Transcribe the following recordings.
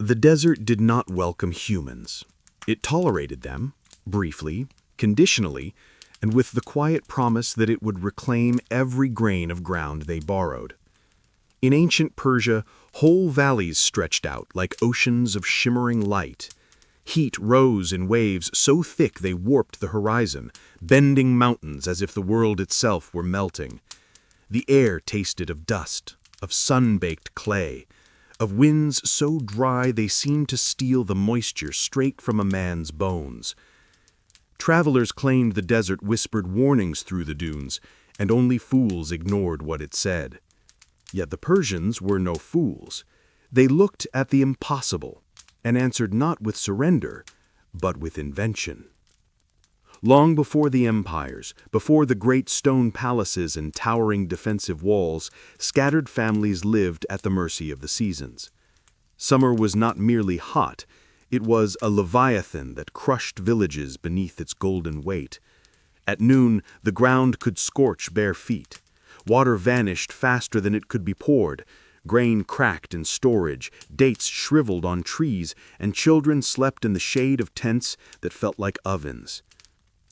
The desert did not welcome humans. It tolerated them, briefly, conditionally, and with the quiet promise that it would reclaim every grain of ground they borrowed. In ancient Persia, whole valleys stretched out like oceans of shimmering light. Heat rose in waves so thick they warped the horizon, bending mountains as if the world itself were melting. The air tasted of dust, of sun-baked clay, of winds so dry they seemed to steal the moisture straight from a man's bones. Travelers claimed the desert whispered warnings through the dunes, and only fools ignored what it said. Yet the Persians were no fools. They looked at the impossible and answered not with surrender, but with invention. Long before the empires, before the great stone palaces and towering defensive walls, scattered families lived at the mercy of the seasons. Summer was not merely hot, it was a leviathan that crushed villages beneath its golden weight. At noon, the ground could scorch bare feet. Water vanished faster than it could be poured. Grain cracked in storage, dates shriveled on trees, and children slept in the shade of tents that felt like ovens.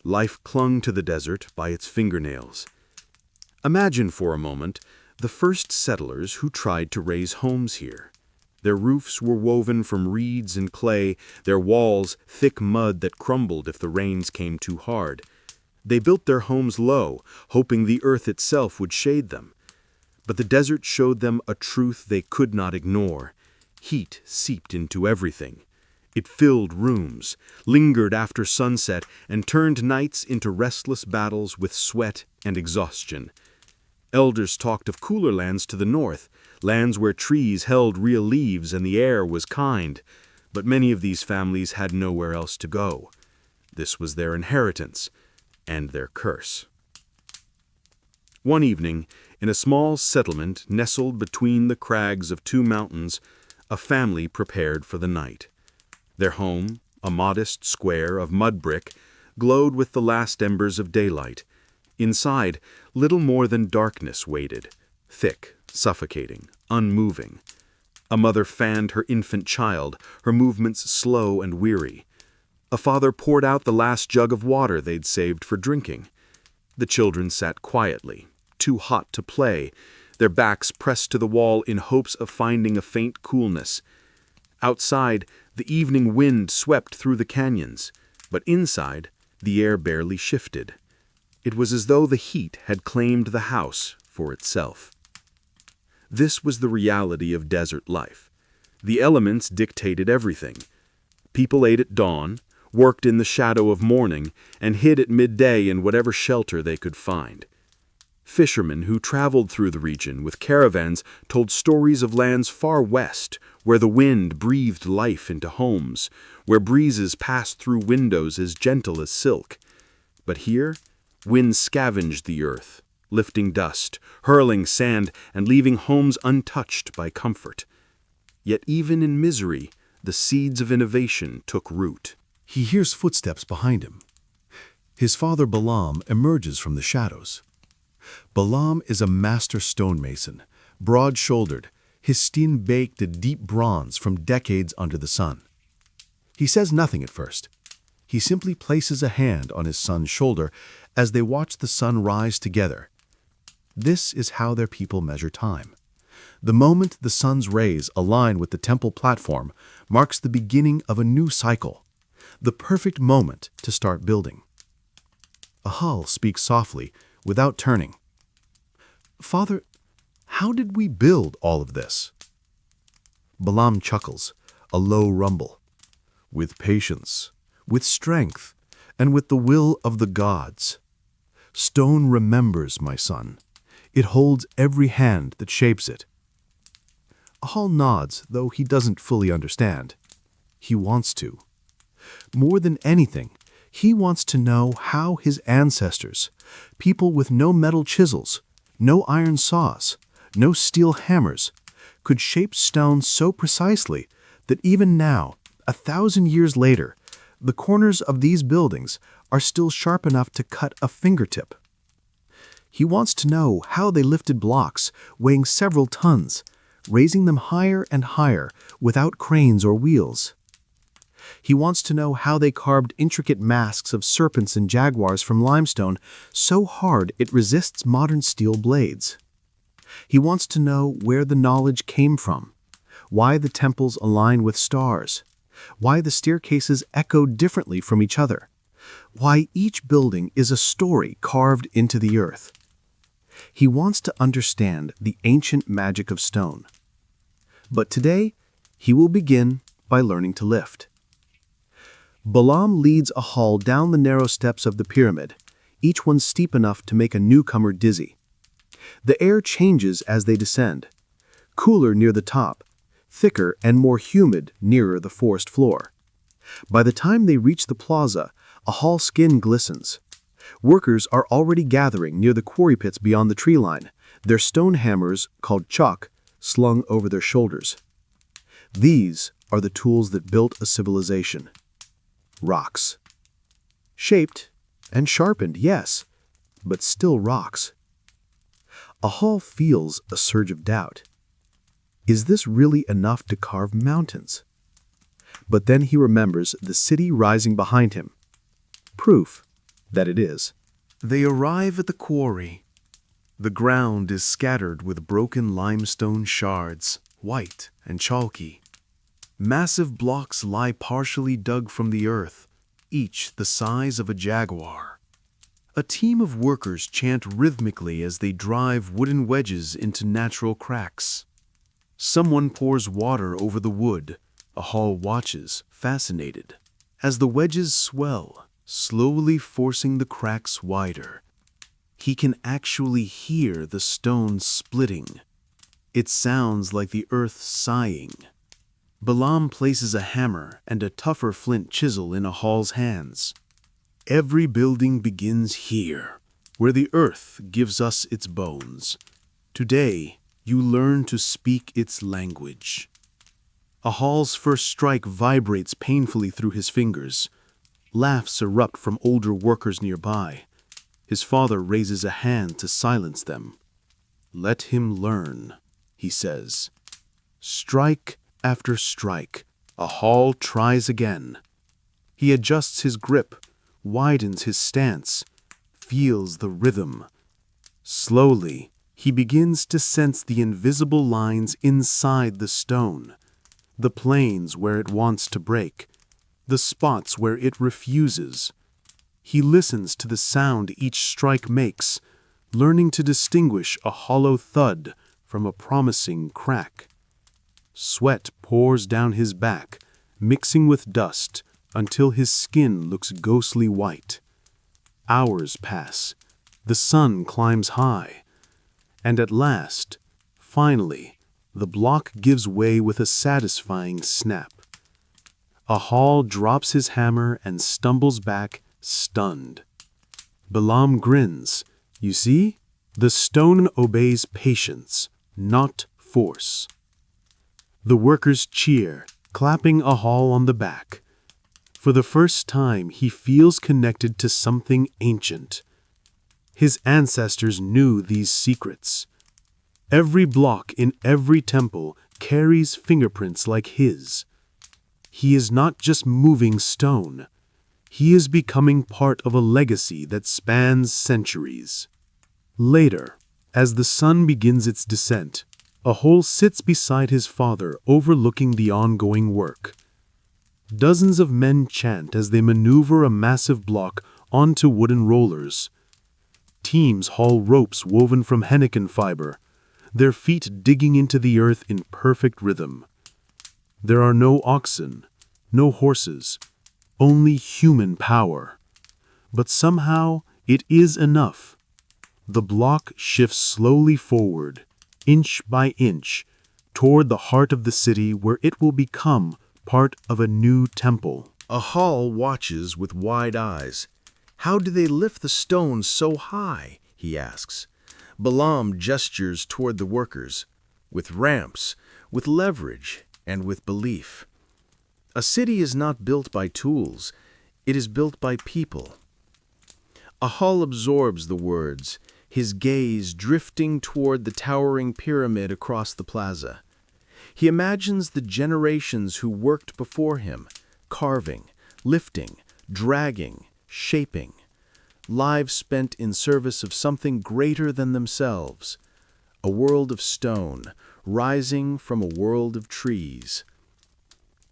Life clung to the desert by its fingernails. Imagine for a moment the first settlers who tried to raise homes here. Their roofs were woven from reeds and clay, their walls thick mud that crumbled if the rains came too hard. They built their homes low, hoping the earth itself would shade them. But the desert showed them a truth they could not ignore. Heat seeped into everything. It filled rooms, lingered after sunset, and turned nights into restless battles with sweat and exhaustion. Elders talked of cooler lands to the north, lands where trees held real leaves and the air was kind, but many of these families had nowhere else to go. This was their inheritance and their curse. One evening, in a small settlement nestled between the crags of two mountains, a family prepared for the night. Their home, a modest square of mud brick, glowed with the last embers of daylight. Inside, little more than darkness waited, thick, suffocating, unmoving. A mother fanned her infant child, her movements slow and weary. A father poured out the last jug of water they'd saved for drinking. The children sat quietly, too hot to play, their backs pressed to the wall in hopes of finding a faint coolness. Outside, the evening wind swept through the canyons, but inside, the air barely shifted. It was as though the heat had claimed the house for itself. This was the reality of desert life. The elements dictated everything. People ate at dawn, worked in the shadow of morning, and hid at midday in whatever shelter they could find. Fishermen who traveled through the region with caravans told stories of lands far west, where the wind breathed life into homes, where breezes passed through windows as gentle as silk. But here, winds scavenged the earth, lifting dust, hurling sand, and leaving homes untouched by comfort. Yet even in misery, the seeds of innovation took root. He hears footsteps behind him. His father Balaam emerges from the shadows. Balaam is a master stonemason, broad-shouldered, his skin baked to deep bronze from decades under the sun. He says nothing at first. He simply places a hand on his son's shoulder as they watch the sun rise together. This is how their people measure time. The moment the sun's rays align with the temple platform marks the beginning of a new cycle, the perfect moment to start building. Ahal speaks softly, without turning. "Father, how did we build all of this?" Balaam chuckles, a low rumble. "With patience, with strength, and with the will of the gods. Stone remembers, my son. It holds every hand that shapes it." Ahal nods, though he doesn't fully understand. He wants to. More than anything, he wants to know how his ancestors, people with no metal chisels, no iron saws, no steel hammers, could shape stone so precisely that even now, 1,000 years later, the corners of these buildings are still sharp enough to cut a fingertip. He wants to know how they lifted blocks weighing several tons, raising them higher and higher without cranes or wheels. He wants to know how they carved intricate masks of serpents and jaguars from limestone so hard it resists modern steel blades. He wants to know where the knowledge came from, why the temples align with stars, why the staircases echo differently from each other, why each building is a story carved into the earth. He wants to understand the ancient magic of stone. But today, he will begin by learning to lift. Balaam leads Ahal down the narrow steps of the pyramid, each one steep enough to make a newcomer dizzy. The air changes as they descend, cooler near the top, thicker and more humid nearer the forest floor. By the time they reach the plaza, Ahal's skin glistens. Workers are already gathering near the quarry pits beyond the tree line, their stone hammers, called chalk, slung over their shoulders. These are the tools that built a civilization. Rocks. Shaped and sharpened, yes, but still rocks. Ahal feels a surge of doubt. Is this really enough to carve mountains? But then he remembers the city rising behind him. Proof that it is. They arrive at the quarry. The ground is scattered with broken limestone shards, white and chalky. Massive blocks lie partially dug from the earth, each the size of a jaguar. A team of workers chant rhythmically as they drive wooden wedges into natural cracks. Someone pours water over the wood. Ahal watches, fascinated, as the wedges swell, slowly forcing the cracks wider. He can actually hear the stone splitting. It sounds like the earth sighing. Balaam places a hammer and a tougher flint chisel in Ahal's hands. Every building begins here, where the earth gives us its bones. Today, you learn to speak its language. Ahal's first strike vibrates painfully through his fingers. Laughs erupt from older workers nearby. His father raises a hand to silence them. Let him learn, he says. Strike after strike, Ahal tries again. He adjusts his grip, widens his stance, feels the rhythm. Slowly, he begins to sense the invisible lines inside the stone, the planes where it wants to break, the spots where it refuses. He listens to the sound each strike makes, learning to distinguish a hollow thud from a promising crack. Sweat pours down his back, mixing with dust until his skin looks ghostly white. Hours pass. The sun climbs high. And at last, finally, the block gives way with a satisfying snap. Ahal drops his hammer and stumbles back, stunned. Balaam grins. You see, the stone obeys patience, not force. The workers cheer, clapping Ahal on the back. For the first time, he feels connected to something ancient. His ancestors knew these secrets. Every block in every temple carries fingerprints like his. He is not just moving stone. He is becoming part of a legacy that spans centuries. Later, as the sun begins its descent, Ahal sits beside his father overlooking the ongoing work. Dozens of men chant as they maneuver a massive block onto wooden rollers. Teams haul ropes woven from henequen fiber, their feet digging into the earth in perfect rhythm. There are no oxen, no horses, only human power. But somehow it is enough. The block shifts slowly forward, inch by inch, toward the heart of the city where it will become part of a new temple. Ahal watches with wide eyes. How do they lift the stones so high? He asks. Balaam gestures toward the workers, with ramps, with leverage, and with belief. A city is not built by tools, it is built by people. Ahal absorbs the words, his gaze drifting toward the towering pyramid across the plaza. He imagines the generations who worked before him, carving, lifting, dragging, shaping, lives spent in service of something greater than themselves, a world of stone rising from a world of trees.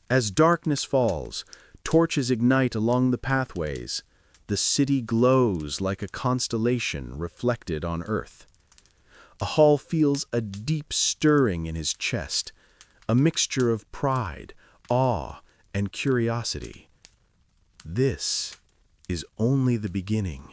As darkness falls, torches ignite along the pathways. The city glows like a constellation reflected on earth. Ahal feels a deep stirring in his chest, a mixture of pride, awe, and curiosity. This is only the beginning.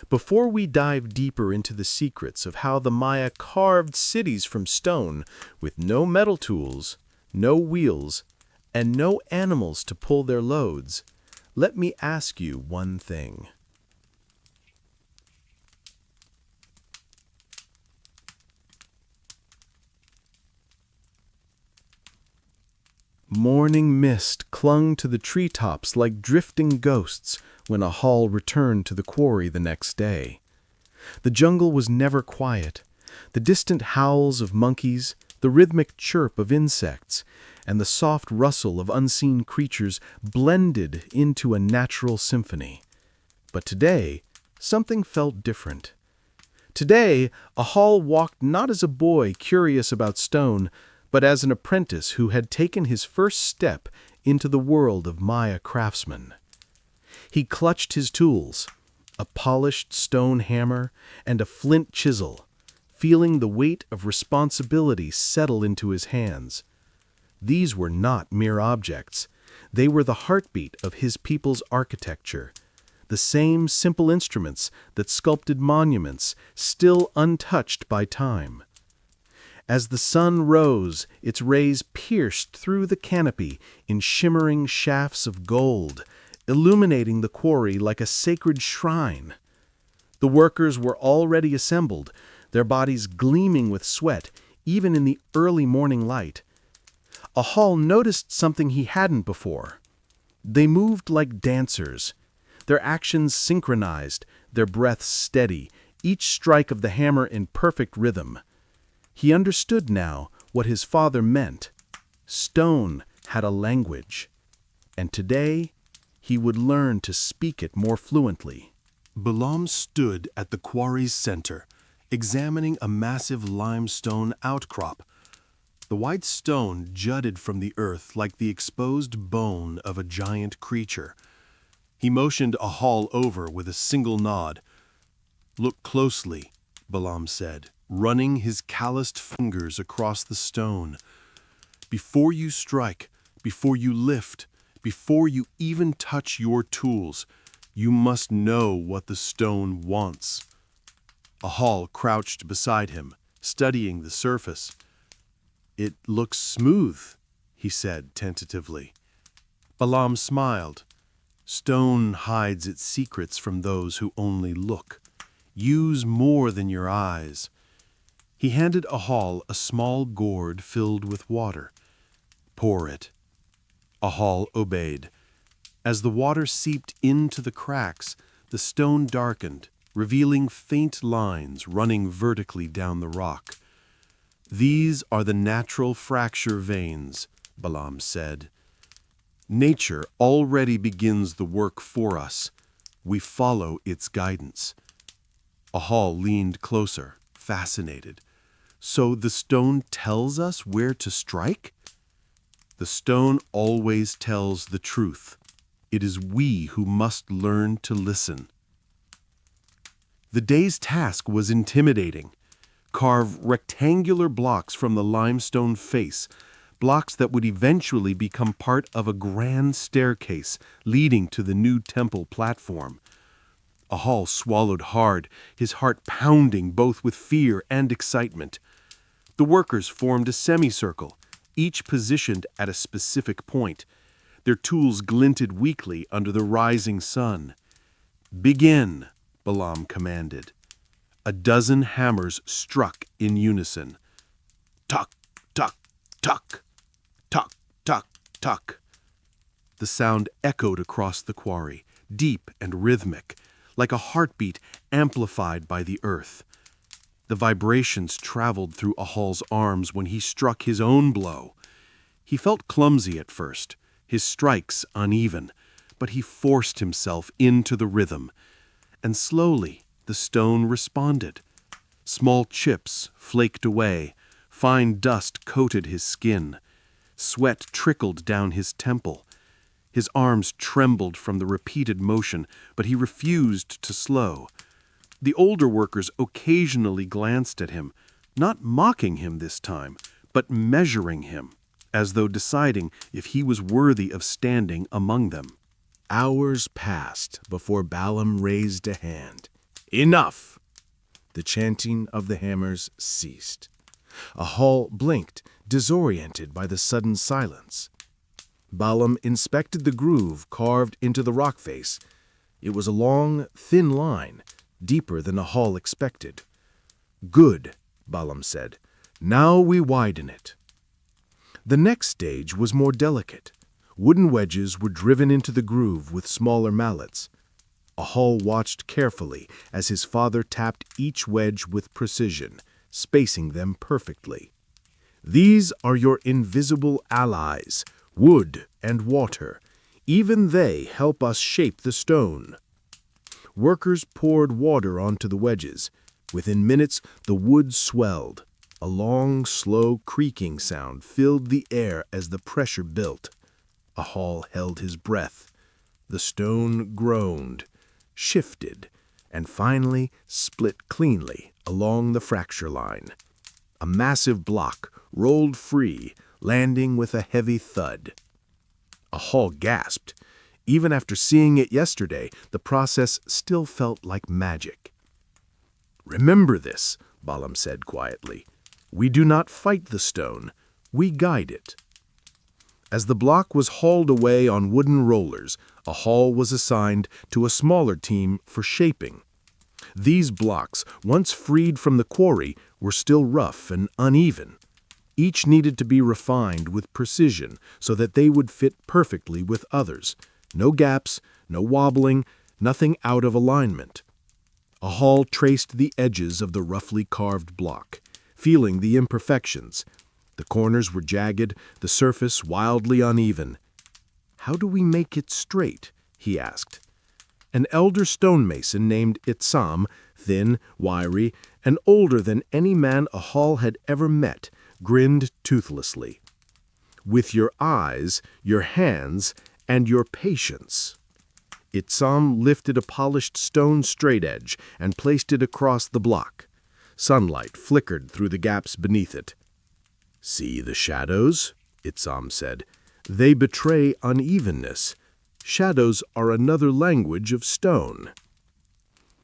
Before we dive deeper into the secrets of how the Maya carved cities from stone with no metal tools, no wheels, and no animals to pull their loads, let me ask you one thing. Morning mist clung to the treetops like drifting ghosts when Ahal returned to the quarry the next day. The jungle was never quiet. The distant howls of monkeys, the rhythmic chirp of insects, and the soft rustle of unseen creatures blended into a natural symphony. But today, something felt different. Today, Ahal walked not as a boy curious about stone, but as an apprentice who had taken his first step into the world of Maya craftsmen. He clutched his tools, a polished stone hammer and a flint chisel, feeling the weight of responsibility settle into his hands. These were not mere objects. They were the heartbeat of his people's architecture, the same simple instruments that sculpted monuments still untouched by time. As the sun rose, its rays pierced through the canopy in shimmering shafts of gold, illuminating the quarry like a sacred shrine. The workers were already assembled, their bodies gleaming with sweat, even in the early morning light. Ahal noticed something he hadn't before. They moved like dancers, their actions synchronized, their breaths steady, each strike of the hammer in perfect rhythm. He understood now what his father meant. Stone had a language, and today he would learn to speak it more fluently. Balaam stood at the quarry's center, examining a massive limestone outcrop. The white stone jutted from the earth like the exposed bone of a giant creature. He motioned Ahal over with a single nod. "Look closely," Balaam said, running his calloused fingers across the stone. "Before you strike, before you lift, before you even touch your tools, you must know what the stone wants." Ahal crouched beside him, studying the surface. "It looks smooth," he said tentatively. Balaam smiled. "Stone hides its secrets from those who only look. Use more than your eyes." He handed Ahal a small gourd filled with water. "Pour it." Ahal obeyed. As the water seeped into the cracks, the stone darkened, revealing faint lines running vertically down the rock. "These are the natural fracture veins," Balaam said. "Nature already begins the work for us. We follow its guidance." Ahal leaned closer, fascinated. "So the stone tells us where to strike?" "The stone always tells the truth. It is we who must learn to listen." The day's task was intimidating. Carve rectangular blocks from the limestone face, blocks that would eventually become part of a grand staircase leading to the new temple platform. Ahal swallowed hard, his heart pounding both with fear and excitement. The workers formed a semicircle, each positioned at a specific point. Their tools glinted weakly under the rising sun. "Begin," Balaam commanded. A dozen hammers struck in unison. Tuck, tuck, tuck, tuck, tuck, tuck. The sound echoed across the quarry, deep and rhythmic, like a heartbeat amplified by the earth. The vibrations traveled through Ahal's arms when he struck his own blow. He felt clumsy at first, his strikes uneven, but he forced himself into the rhythm, and slowly the stone responded. Small chips flaked away, fine dust coated his skin. Sweat trickled down his temple. His arms trembled from the repeated motion, but he refused to slow. The older workers occasionally glanced at him, not mocking him this time, but measuring him, as though deciding if he was worthy of standing among them. Hours passed before Balaam raised a hand. Enough! The chanting of the hammers ceased. Ahal blinked, disoriented by the sudden silence. Balaam inspected the groove carved into the rock face. It was a long, thin line, deeper than Ahal expected. "Good," Balaam said. "Now we widen it." The next stage was more delicate. Wooden wedges were driven into the groove with smaller mallets. Ahal watched carefully as his father tapped each wedge with precision, spacing them perfectly. "These are your invisible allies, wood and water. Even they help us shape the stone." Workers poured water onto the wedges. Within minutes, the wood swelled. A long, slow creaking sound filled the air as the pressure built. Ahal held his breath. The stone groaned, shifted, and finally split cleanly along the fracture line. A massive block rolled free, landing with a heavy thud. Ahal gasped. Even after seeing it yesterday, the process still felt like magic. "Remember this," Balaam said quietly. "We do not fight the stone, we guide it." As the block was hauled away on wooden rollers, Ahal was assigned to a smaller team for shaping. These blocks, once freed from the quarry, were still rough and uneven. Each needed to be refined with precision so that they would fit perfectly with others. No gaps, no wobbling, nothing out of alignment. Ahal traced the edges of the roughly carved block, feeling the imperfections. The corners were jagged, the surface wildly uneven. "How do we make it straight?" he asked. An elder stonemason named Itsam, thin, wiry, and older than any man Ahal had ever met, grinned toothlessly. "With your eyes, your hands, and your patience." Itsam lifted a polished stone straightedge and placed it across the block. Sunlight flickered through the gaps beneath it. "See the shadows?" Itsam said. "They betray unevenness. Shadows are another language of stone."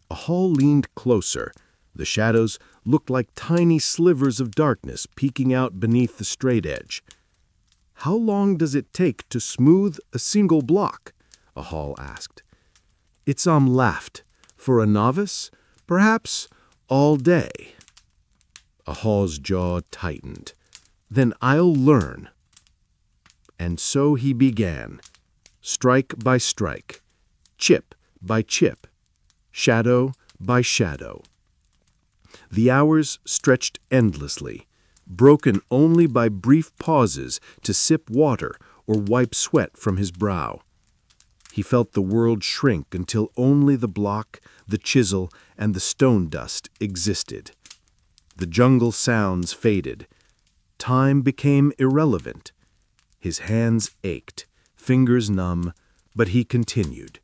Ahal leaned closer. The shadows looked like tiny slivers of darkness peeking out beneath the straightedge. "How long does it take to smooth a single block?" Ahal asked. Itsam laughed. "For a novice, perhaps all day." Ahal's jaw tightened. "Then I'll learn." And so he began, strike by strike, chip by chip, shadow by shadow. The hours stretched endlessly, broken only by brief pauses to sip water or wipe sweat from his brow. He felt the world shrink until only the block, the chisel, and the stone dust existed. The jungle sounds faded. Time became irrelevant. His hands ached, fingers numb, but he continued.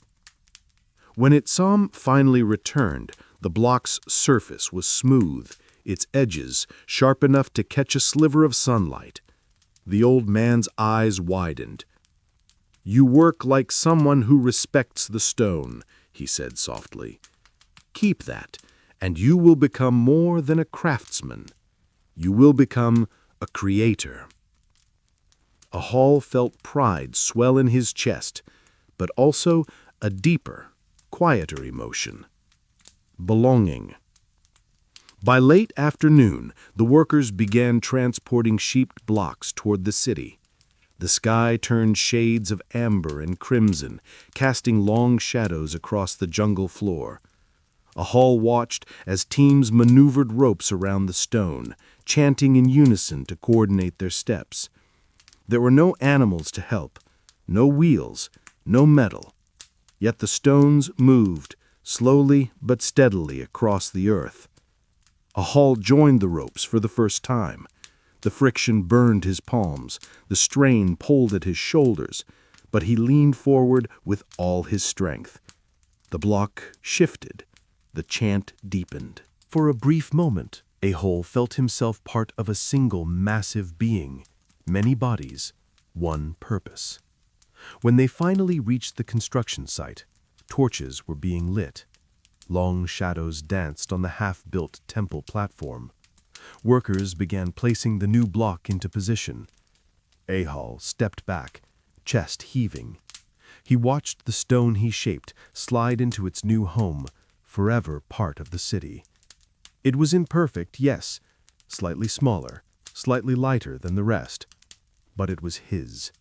When Itsam finally returned, the block's surface was smooth, its edges sharp enough to catch a sliver of sunlight. The old man's eyes widened. "You work like someone who respects the stone," he said softly. "Keep that, and you will become more than a craftsman. You will become a creator." Ahal felt pride swell in his chest, but also a deeper, quieter emotion. Belonging. By late afternoon, the workers began transporting sheeped blocks toward the city. The sky turned shades of amber and crimson, casting long shadows across the jungle floor. Ahal watched as teams maneuvered ropes around the stone, chanting in unison to coordinate their steps. There were no animals to help, no wheels, no metal. Yet the stones moved, slowly but steadily, across the earth. Ahal joined the ropes for the first time. The friction burned his palms, the strain pulled at his shoulders, but he leaned forward with all his strength. The block shifted. The chant deepened. For a brief moment, Ahal felt himself part of a single massive being, many bodies, one purpose. When they finally reached the construction site, torches were being lit. Long shadows danced on the half-built temple platform. Workers began placing the new block into position. Ahal stepped back, chest heaving. He watched the stone he shaped slide into its new home, forever part of the city. It was imperfect, yes, slightly smaller, slightly lighter than the rest, but it was his.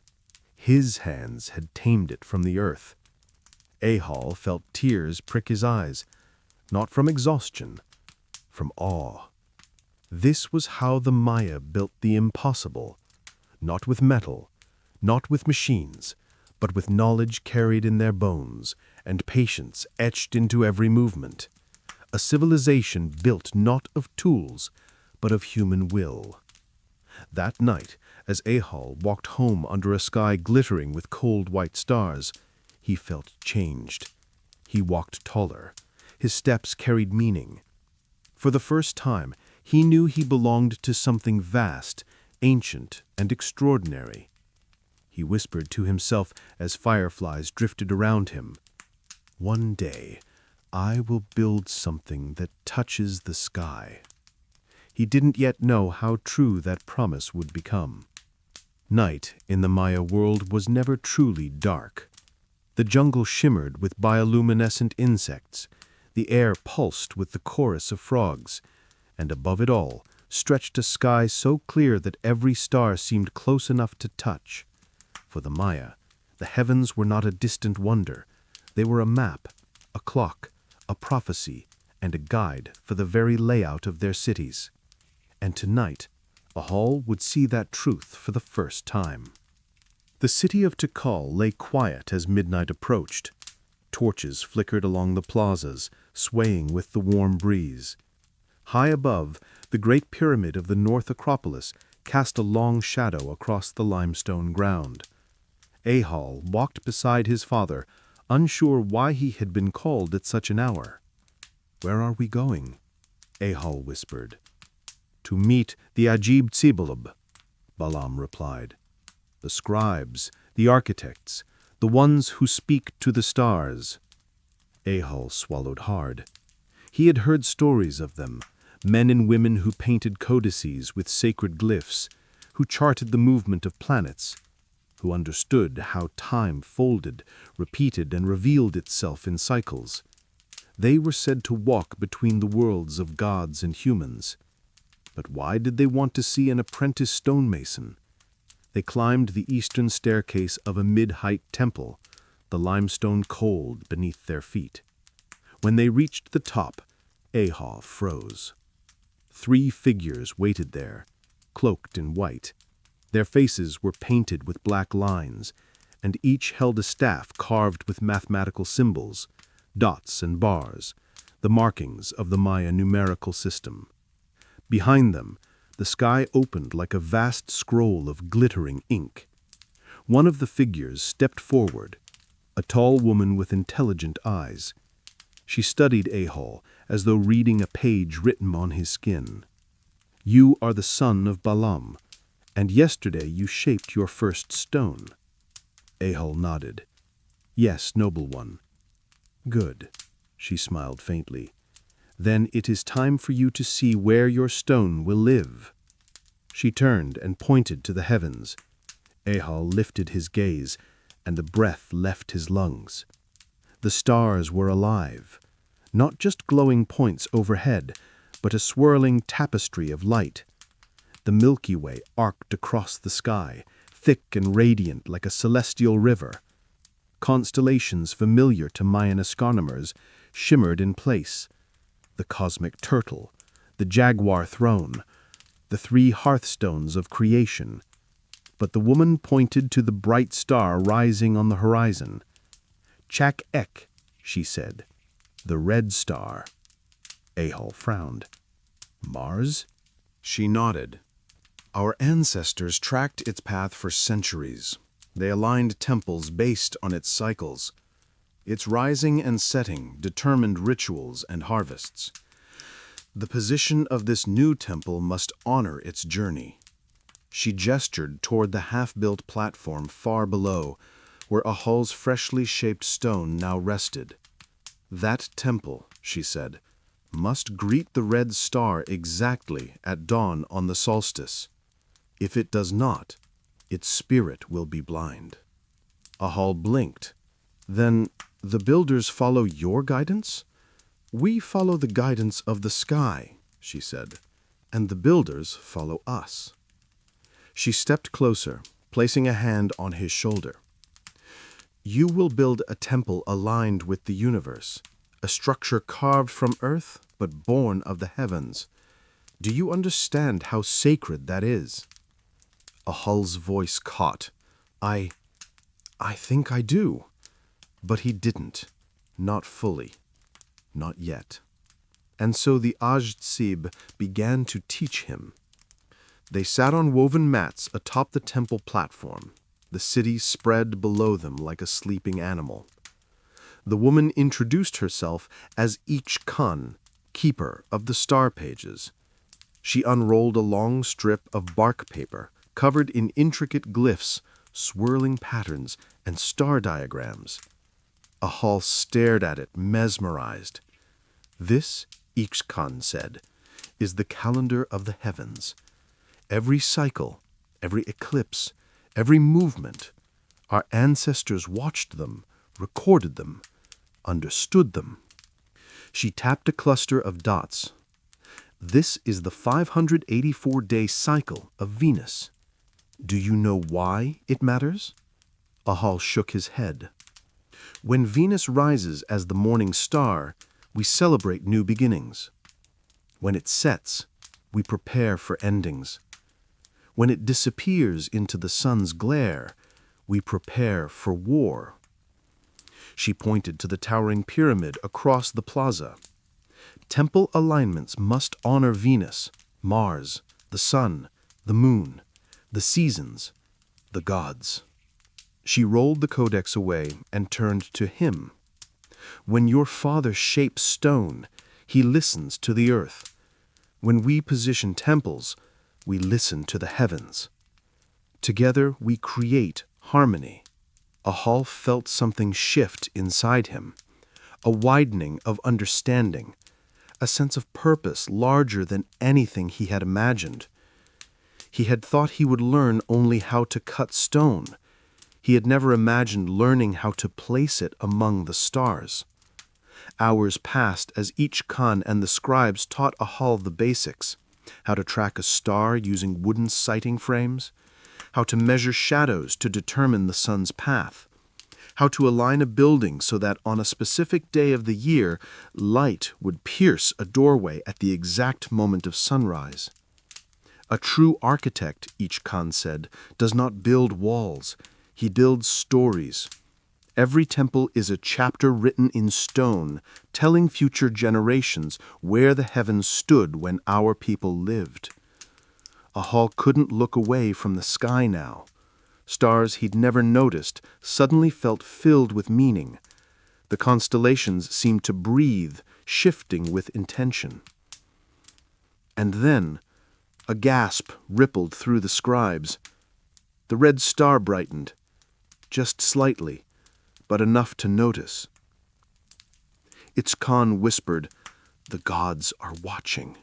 His hands had tamed it from the earth. Ahal felt tears prick his eyes, not from exhaustion, from awe. This was how the Maya built the impossible, not with metal, not with machines, but with knowledge carried in their bones and patience etched into every movement. A civilization built not of tools, but of human will. That night, as Ahal walked home under a sky glittering with cold white stars, he felt changed. He walked taller. His steps carried meaning. For the first time, he knew he belonged to something vast, ancient, and extraordinary. He whispered to himself as fireflies drifted around him, "One day, I will build something that touches the sky." He didn't yet know how true that promise would become. Night in the Maya world was never truly dark. The jungle shimmered with bioluminescent insects, the air pulsed with the chorus of frogs, and above it all stretched a sky so clear that every star seemed close enough to touch. For the Maya, the heavens were not a distant wonder. They were a map, a clock, a prophecy, and a guide for the very layout of their cities. And tonight, Ahal would see that truth for the first time. The city of Tikal lay quiet as midnight approached. Torches flickered along the plazas, swaying with the warm breeze. High above, the great pyramid of the North Acropolis cast a long shadow across the limestone ground. Ahal walked beside his father, unsure why he had been called at such an hour. "Where are we going?" Ahal whispered. "To meet the Ajib Tsibalub," Balaam replied. "The scribes, the architects, the ones who speak to the stars." Ahal swallowed hard. He had heard stories of them, men and women who painted codices with sacred glyphs, who charted the movement of planets, who understood how time folded, repeated, and revealed itself in cycles. They were said to walk between the worlds of gods and humans. But why did they want to see an apprentice stonemason? They climbed the eastern staircase of a mid-height temple, the limestone cold beneath their feet. When they reached the top, Ahal froze. 3 figures waited there, cloaked in white. Their faces were painted with black lines, and each held a staff carved with mathematical symbols, dots and bars, the markings of the Maya numerical system. Behind them, the sky opened like a vast scroll of glittering ink. One of the figures stepped forward, a tall woman with intelligent eyes. She studied Ahal as though reading a page written on his skin. "You are the son of Balaam, and yesterday you shaped your first stone." Ahal nodded. "Yes, noble one." "Good," she smiled faintly. "Then it is time for you to see where your stone will live." She turned and pointed to the heavens. Ahal lifted his gaze, and the breath left his lungs. The stars were alive, not just glowing points overhead, but a swirling tapestry of light. The Milky Way arced across the sky, thick and radiant like a celestial river. Constellations familiar to Mayan astronomers shimmered in place, the cosmic turtle, the jaguar throne, the 3 hearthstones of creation. But the woman pointed to the bright star rising on the horizon. "Chak Ek," she said, "the red star." Ahal frowned. "Mars?" She nodded. Our ancestors tracked its path for centuries. They aligned temples based on its cycles. Its rising and setting determined rituals and harvests. The position of this new temple must honor its journey. She gestured toward the half-built platform far below, where Ahal's freshly shaped stone now rested. "That temple," she said, "must greet the red star exactly at dawn on the solstice. If it does not, its spirit will be blind." Ahal blinked. "Then the builders follow your guidance?" "We follow the guidance of the sky," she said, "and the builders follow us." She stepped closer, placing a hand on his shoulder. "You will build a temple aligned with the universe, a structure carved from earth but born of the heavens. Do you understand how sacred that is?" Ahal's voice caught. I think I do." But he didn't. Not fully. Not yet. And so the Ajtsib began to teach him. They sat on woven mats atop the temple platform, the city spread below them like a sleeping animal. The woman introduced herself as Uaxactun, keeper of the star pages. She unrolled a long strip of bark paper covered in intricate glyphs, swirling patterns, and star diagrams. Ahal stared at it, mesmerized. "This," Uaxactun said, "is the calendar of the heavens. Every cycle, every eclipse, every movement. Our ancestors watched them, recorded them, understood them." She tapped a cluster of dots. "This is the 584-day cycle of Venus. Do you know why it matters?" Ahal shook his head. "When Venus rises as the morning star, we celebrate new beginnings. When it sets, we prepare for endings. When it disappears into the sun's glare, we prepare for war." She pointed to the towering pyramid across the plaza. "Temple alignments must honor Venus, Mars, the sun, the moon, the seasons, the gods." She rolled the codex away and turned to him. "When your father shapes stone, he listens to the earth. When we position temples, we listen to the heavens. Together we create harmony." Ahal felt something shift inside him, a widening of understanding, a sense of purpose larger than anything he had imagined. He had thought he would learn only how to cut stone. He had never imagined learning how to place it among the stars. Hours passed as Uaxactun and the scribes taught Ahal the basics: how to track a star using wooden sighting frames, how to measure shadows to determine the sun's path, how to align a building so that on a specific day of the year, light would pierce a doorway at the exact moment of sunrise. "A true architect," Uaxactun said, "does not build walls. He builds stories. Every temple is a chapter written in stone, telling future generations where the heavens stood when our people lived." Ahal couldn't look away from the sky now. Stars he'd never noticed suddenly felt filled with meaning. The constellations seemed to breathe, shifting with intention. And then a gasp rippled through the scribes. The red star brightened, just slightly, but enough to notice. Uaxactun whispered, "The gods are watching."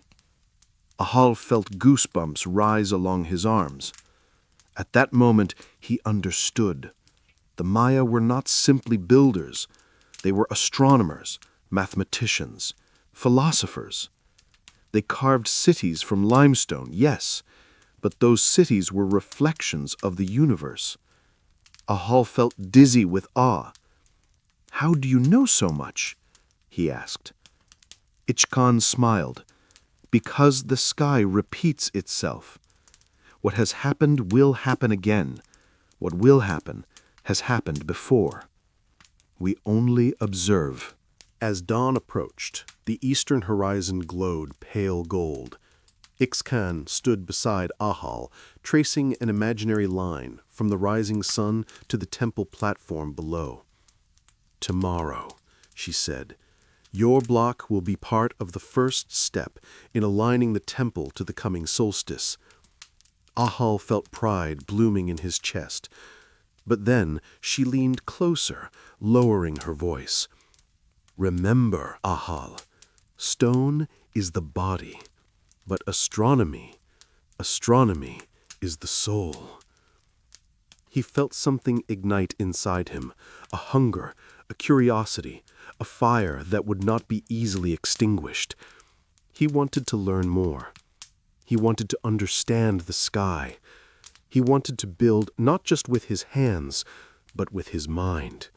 Ahal felt goosebumps rise along his arms. At that moment, he understood. The Maya were not simply builders. They were astronomers, mathematicians, philosophers. They carved cities from limestone, yes, but those cities were reflections of the universe. Ahal felt dizzy with awe. "How do you know so much?" he asked. Ichkan smiled. Because the sky repeats itself. What has happened will happen again. What will happen has happened before. We only observe. As dawn approached, the eastern horizon glowed pale gold. Ixcan stood beside Ahal, tracing an imaginary line from the rising sun to the temple platform below. "Tomorrow," she said, "your block will be part of the first step in aligning the temple to the coming solstice." Ahal felt pride blooming in his chest. But then she leaned closer, lowering her voice. "Remember, Ahal, stone is the body, but astronomy is the soul." He felt something ignite inside him, a hunger, a curiosity, a fire that would not be easily extinguished. He wanted to learn more. He wanted to understand the sky. He wanted to build not just with his hands, but with his mind.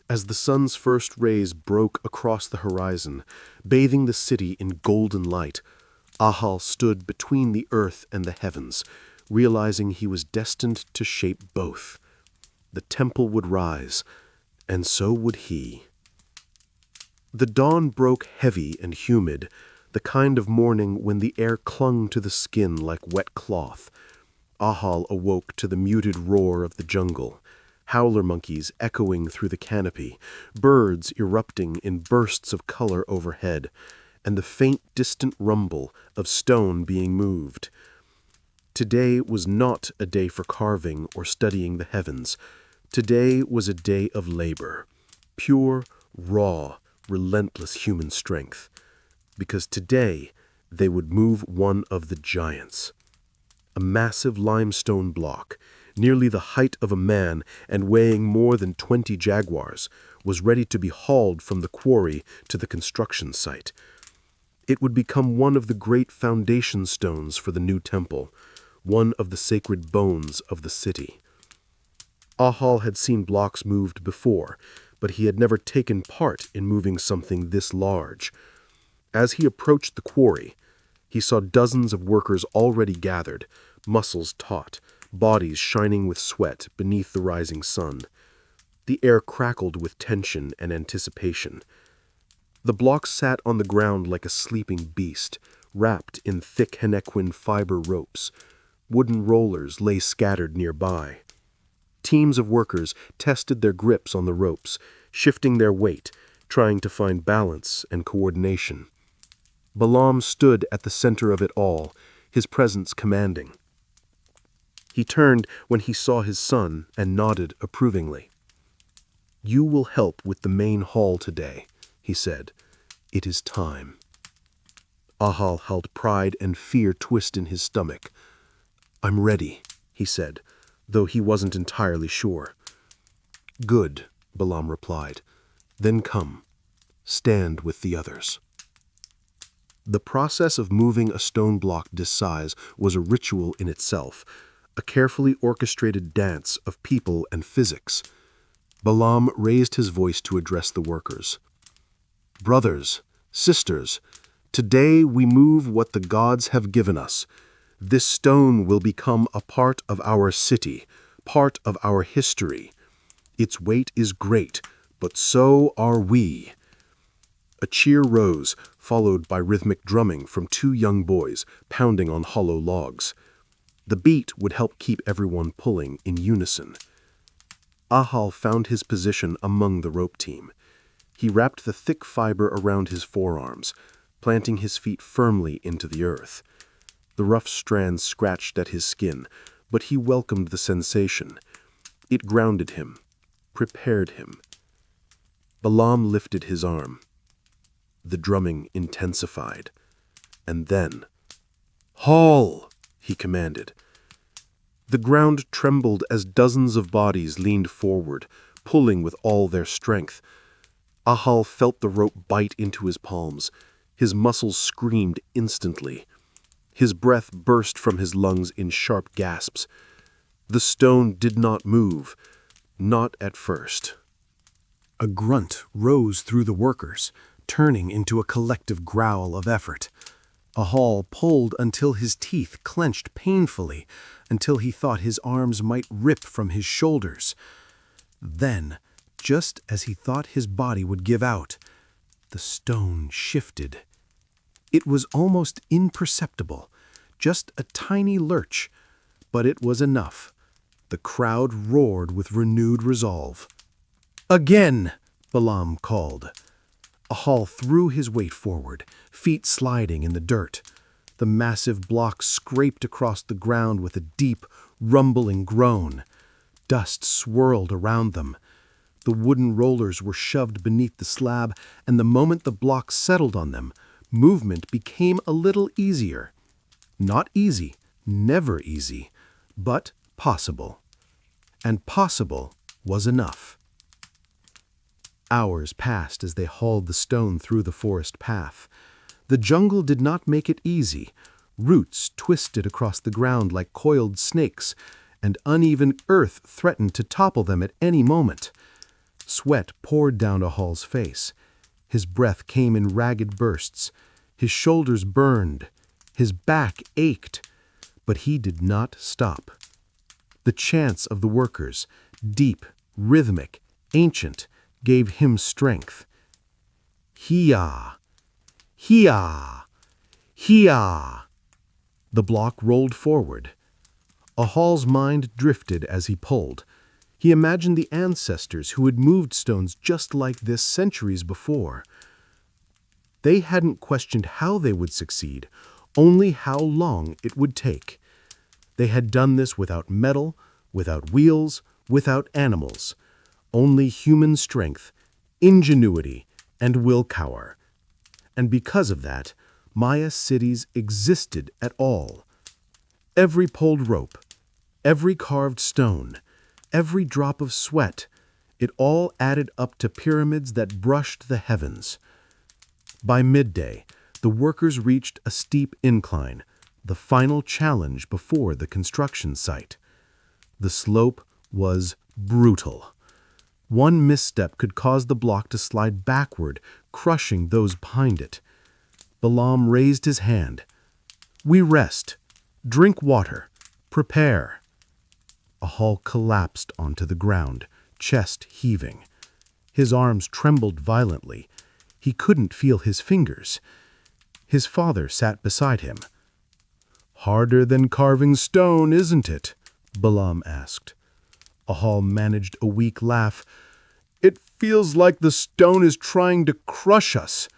As the sun's first rays broke across the horizon, bathing the city in golden light, Ahal stood between the earth and the heavens, realizing he was destined to shape both. The temple would rise, and so would he. The dawn broke heavy and humid, the kind of morning when the air clung to the skin like wet cloth. Ahal awoke to the muted roar of the jungle, howler monkeys echoing through the canopy, birds erupting in bursts of color overhead, and the faint distant rumble of stone being moved. Today was not a day for carving or studying the heavens. Today was a day of labor, pure, raw, relentless human strength. Because today they would move one of the giants. A massive limestone block, nearly the height of a man and weighing more than 20 jaguars, was ready to be hauled from the quarry to the construction site. It would become one of the great foundation stones for the new temple, one of the sacred bones of the city. Ahal had seen blocks moved before, but he had never taken part in moving something this large. As he approached the quarry, he saw dozens of workers already gathered, muscles taut, bodies shining with sweat beneath the rising sun. The air crackled with tension and anticipation. The block sat on the ground like a sleeping beast, wrapped in thick henequin fiber ropes. Wooden rollers lay scattered nearby. Teams of workers tested their grips on the ropes, shifting their weight, trying to find balance and coordination. Balaam stood at the center of it all, his presence commanding. He turned when he saw his son and nodded approvingly. "You will help with the main hall today," he said. "It is time." Ahal held pride and fear twist in his stomach. "I'm ready," he said, though he wasn't entirely sure. "Good," Balaam replied. "Then come, stand with the others." The process of moving a stone block this size was a ritual in itself, a carefully orchestrated dance of people and physics. Balaam raised his voice to address the workers. "Brothers, sisters, today we move what the gods have given us. This stone will become a part of our city, part of our history. Its weight is great, but so are we." A cheer rose, followed by rhythmic drumming from two young boys pounding on hollow logs. The beat would help keep everyone pulling in unison. Ahal found his position among the rope team. He wrapped the thick fiber around his forearms, planting his feet firmly into the earth. The rough strands scratched at his skin, but he welcomed the sensation. It grounded him, prepared him. Balaam lifted his arm. The drumming intensified. And then, "Haul!" he commanded. The ground trembled as dozens of bodies leaned forward, pulling with all their strength. Ahal felt the rope bite into his palms. His muscles screamed instantly. His breath burst from his lungs in sharp gasps. The stone did not move, not at first. A grunt rose through the workers, turning into a collective growl of effort. Ahal pulled until his teeth clenched painfully, until he thought his arms might rip from his shoulders. Then, just as he thought his body would give out, the stone shifted. It was almost imperceptible, just a tiny lurch, but it was enough. The crowd roared with renewed resolve. "Again!" Balaam called. Ahal threw his weight forward, feet sliding in the dirt. The massive block scraped across the ground with a deep, rumbling groan. Dust swirled around them. The wooden rollers were shoved beneath the slab, and the moment the block settled on them, movement became a little easier. Not easy, never easy, but possible. And possible was enough. Hours passed as they hauled the stone through the forest path. The jungle did not make it easy. Roots twisted across the ground like coiled snakes, and uneven earth threatened to topple them at any moment. Sweat poured down Ahal's face. His breath came in ragged bursts. His shoulders burned. His back ached. But he did not stop. The chants of the workers, deep, rhythmic, ancient, gave him strength. Hia! Hia! Hia! The block rolled forward. Ahal's mind drifted as he pulled. He imagined the ancestors who had moved stones just like this centuries before. They hadn't questioned how they would succeed, only how long it would take. They had done this without metal, without wheels, without animals. Only human strength, ingenuity, and willpower. And because of that, Maya cities existed at all. Every pulled rope, every carved stone, every drop of sweat, it all added up to pyramids that brushed the heavens. By midday, the workers reached a steep incline, the final challenge before the construction site. The slope was brutal. One misstep could cause the block to slide backward, crushing those behind it. Balaam raised his hand. "We rest. Drink water. Prepare." Ahal collapsed onto the ground, chest heaving. His arms trembled violently. He couldn't feel his fingers. His father sat beside him. "Harder than carving stone, isn't it?" Balaam asked. Ahal managed a weak laugh. "It feels like the stone is trying to crush us."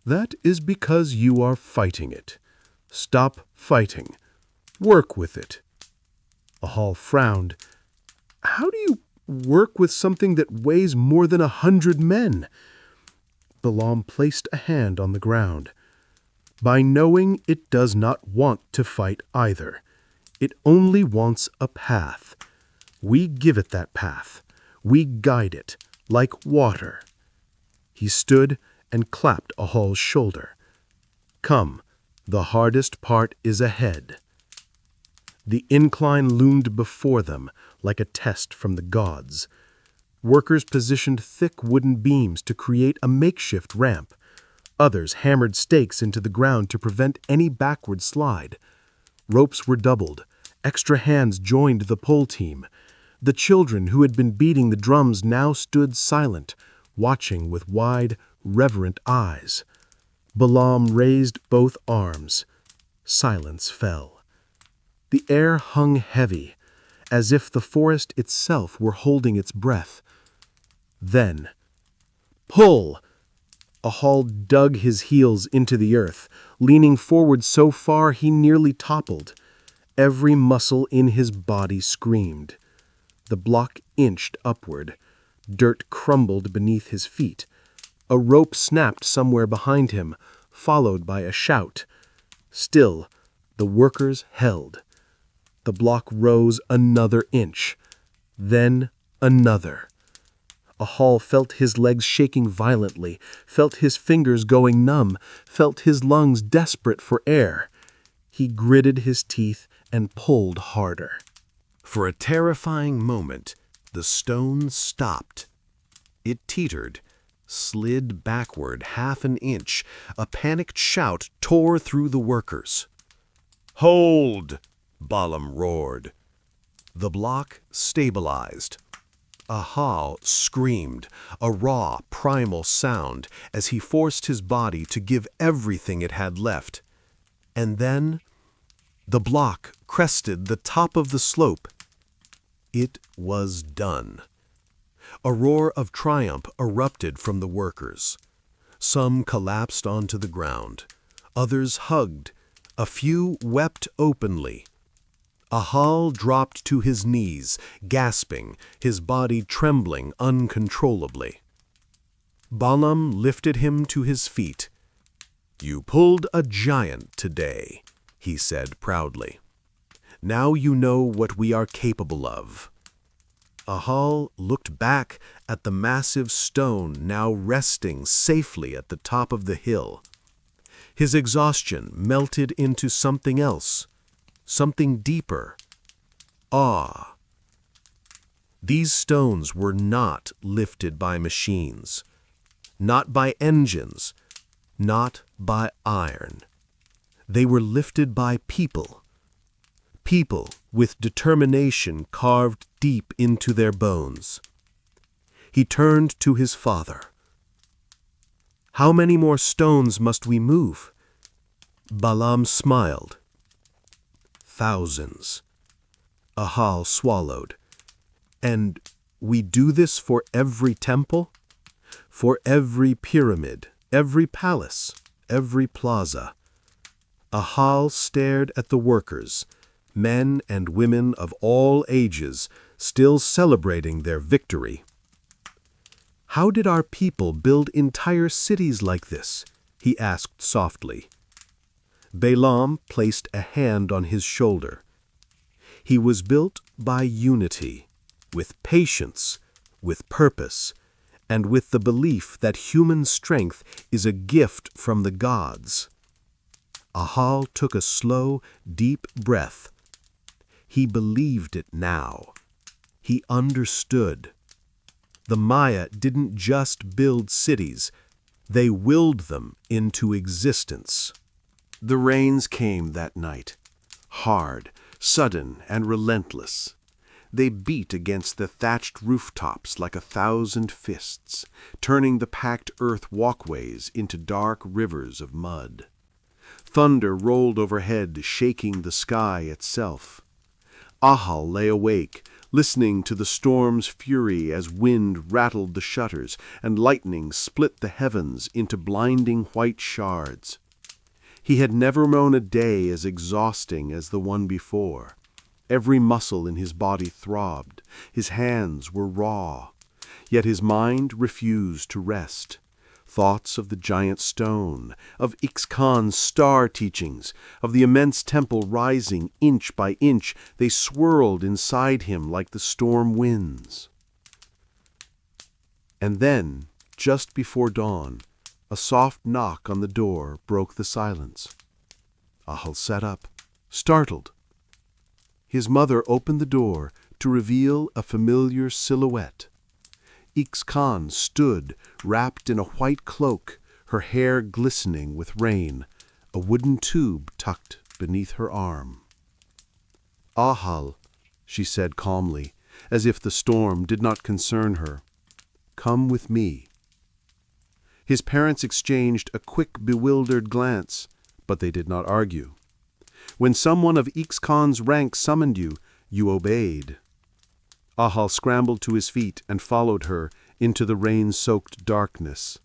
"That is because you are fighting it. Stop fighting. Work with it." Ahal frowned. "How do you work with something that weighs more than 100 men?" Balaam placed a hand on the ground. "By knowing it does not want to fight either. It only wants a path. We give it that path. We guide it, like water." He stood and clapped Ahal's shoulder. "Come, the hardest part is ahead." The incline loomed before them like a test from the gods. Workers positioned thick wooden beams to create a makeshift ramp. Others hammered stakes into the ground to prevent any backward slide. Ropes were doubled. Extra hands joined the pull team. The children who had been beating the drums now stood silent, watching with wide, reverent eyes. Balaam raised both arms. Silence fell. The air hung heavy, as if the forest itself were holding its breath. Then, "Pull!" Ahal dug his heels into the earth, leaning forward so far he nearly toppled. Every muscle in his body screamed. The block inched upward. Dirt crumbled beneath his feet. A rope snapped somewhere behind him, followed by a shout. Still, the workers held. The block rose another inch, then another. Ahal felt his legs shaking violently, felt his fingers going numb, felt his lungs desperate for air. He gritted his teeth and pulled harder. For a terrifying moment, the stone stopped. It teetered, slid backward half an inch. A panicked shout tore through the workers. "Hold!" Balaam roared. The block stabilized. Ahal screamed, a raw, primal sound, as he forced his body to give everything it had left. And then the block crested the top of the slope. It was done. A roar of triumph erupted from the workers. Some collapsed onto the ground. Others hugged. A few wept openly. Ahal dropped to his knees, gasping, his body trembling uncontrollably. Balaam lifted him to his feet. "You pulled a giant today," he said proudly. "Now you know what we are capable of." Ahal looked back at the massive stone now resting safely at the top of the hill. His exhaustion melted into something else, something deeper. Awe. These stones were not lifted by machines, not by engines, not by iron. They were lifted by people. People with determination carved deep into their bones. He turned to his father. "How many more stones must we move?" Balaam smiled. "Thousands." Ahal swallowed. "And we do this for every temple? For every pyramid, every palace, every plaza?" Ahal stared at the workers, men and women of all ages, still celebrating their victory. "How did our people build entire cities like this?" he asked softly. Balaam placed a hand on his shoulder. "He was built by unity, with patience, with purpose, and with the belief that human strength is a gift from the gods." Ahal took a slow, deep breath. He believed it now. He understood. The Maya didn't just build cities, they willed them into existence. The rains came that night, hard, sudden, and relentless. They beat against the thatched rooftops like 1,000 fists, turning the packed earth walkways into dark rivers of mud. Thunder rolled overhead, shaking the sky itself. Ahal lay awake, listening to the storm's fury as wind rattled the shutters and lightning split the heavens into blinding white shards. He had never known a day as exhausting as the one before. Every muscle in his body throbbed, his hands were raw, yet his mind refused to rest. Thoughts of the giant stone, of Uaxactun's star teachings, of the immense temple rising inch by inch, they swirled inside him like the storm winds. And then, just before dawn, a soft knock on the door broke the silence. Ahal sat up, startled. His mother opened the door to reveal a familiar silhouette. Uaxactun stood, wrapped in a white cloak, her hair glistening with rain, a wooden tube tucked beneath her arm. "Ahal," she said calmly, as if the storm did not concern her, "come with me." His parents exchanged a quick, bewildered glance, but they did not argue. When someone of Uaxactun's rank summoned you, you obeyed. Ahal scrambled to his feet and followed her into the rain-soaked darkness.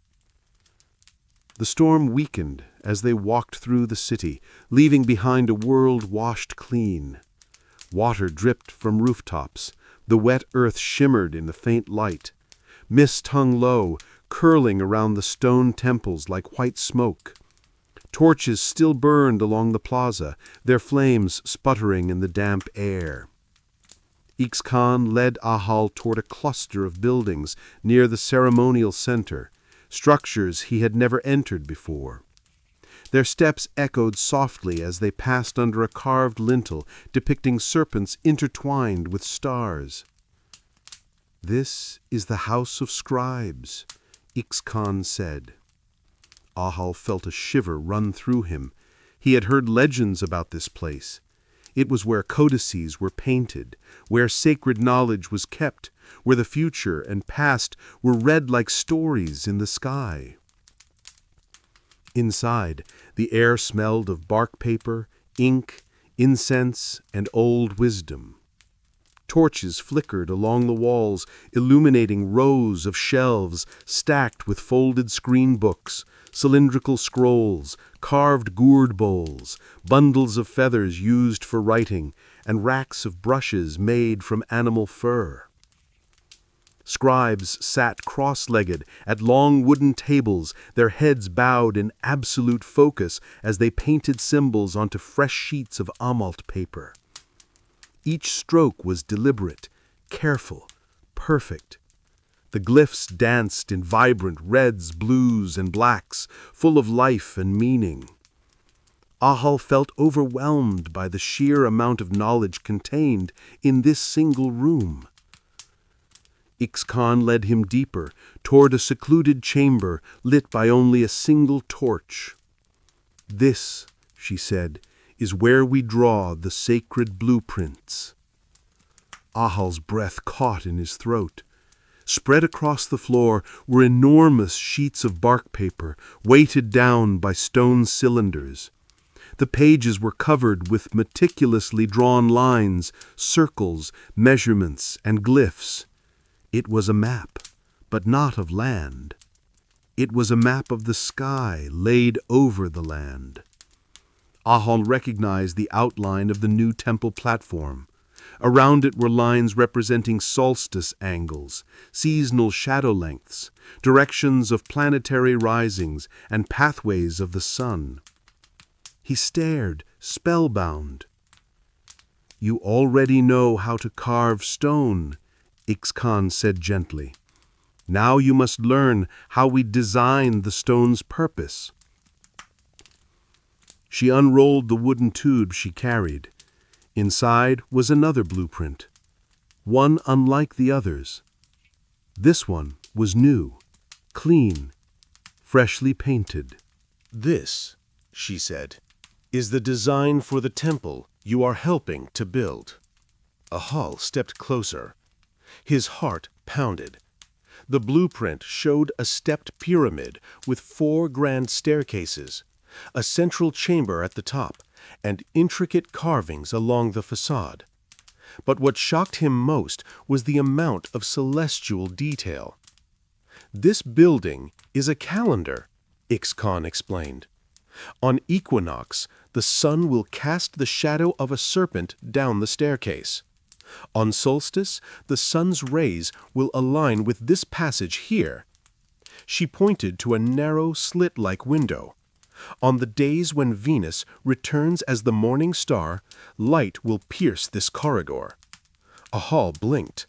The storm weakened as they walked through the city, leaving behind a world washed clean. Water dripped from rooftops. The wet earth shimmered in the faint light. Mist hung low, curling around the stone temples like white smoke. Torches still burned along the plaza, their flames sputtering in the damp air. Uaxactun led Ahal toward a cluster of buildings near the ceremonial center, structures he had never entered before. Their steps echoed softly as they passed under a carved lintel depicting serpents intertwined with stars. "This is the house of scribes," Ixcan said. Ahal felt a shiver run through him. He had heard legends about this place. It was where codices were painted, where sacred knowledge was kept, where the future and past were read like stories in the sky. Inside, the air smelled of bark paper, ink, incense, and old wisdom. Torches flickered along the walls, illuminating rows of shelves stacked with folded screen books, cylindrical scrolls, carved gourd bowls, bundles of feathers used for writing, and racks of brushes made from animal fur. Scribes sat cross-legged at long wooden tables, their heads bowed in absolute focus as they painted symbols onto fresh sheets of amalt paper. Each stroke was deliberate, careful, perfect. The glyphs danced in vibrant reds, blues, and blacks, full of life and meaning. Ahal felt overwhelmed by the sheer amount of knowledge contained in this single room. Ixcan led him deeper, toward a secluded chamber lit by only a single torch. "This," she said, "is where we draw the sacred blueprints." Ahal's breath caught in his throat. Spread across the floor were enormous sheets of bark paper, weighted down by stone cylinders. The pages were covered with meticulously drawn lines, circles, measurements, and glyphs. It was a map, but not of land. It was a map of the sky laid over the land. Ahal recognized the outline of the new temple platform. Around it were lines representing solstice angles, seasonal shadow lengths, directions of planetary risings, and pathways of the sun. He stared, spellbound. "You already know how to carve stone," Ixcan said gently. "Now you must learn how we design the stone's purpose." She unrolled the wooden tube she carried. Inside was another blueprint, one unlike the others. This one was new, clean, freshly painted. "This," she said, "is the design for the temple you are helping to build." Ahal stepped closer. His heart pounded. The blueprint showed a stepped pyramid with 4 grand staircases, a central chamber at the top, and intricate carvings along the facade. But what shocked him most was the amount of celestial detail. "This building is a calendar," Ixcan explained. "On equinox, the sun will cast the shadow of a serpent down the staircase. On solstice, the sun's rays will align with this passage here." She pointed to a narrow, slit-like window. "On the days when Venus returns as the morning star, light will pierce this corridor." Ahal blinked.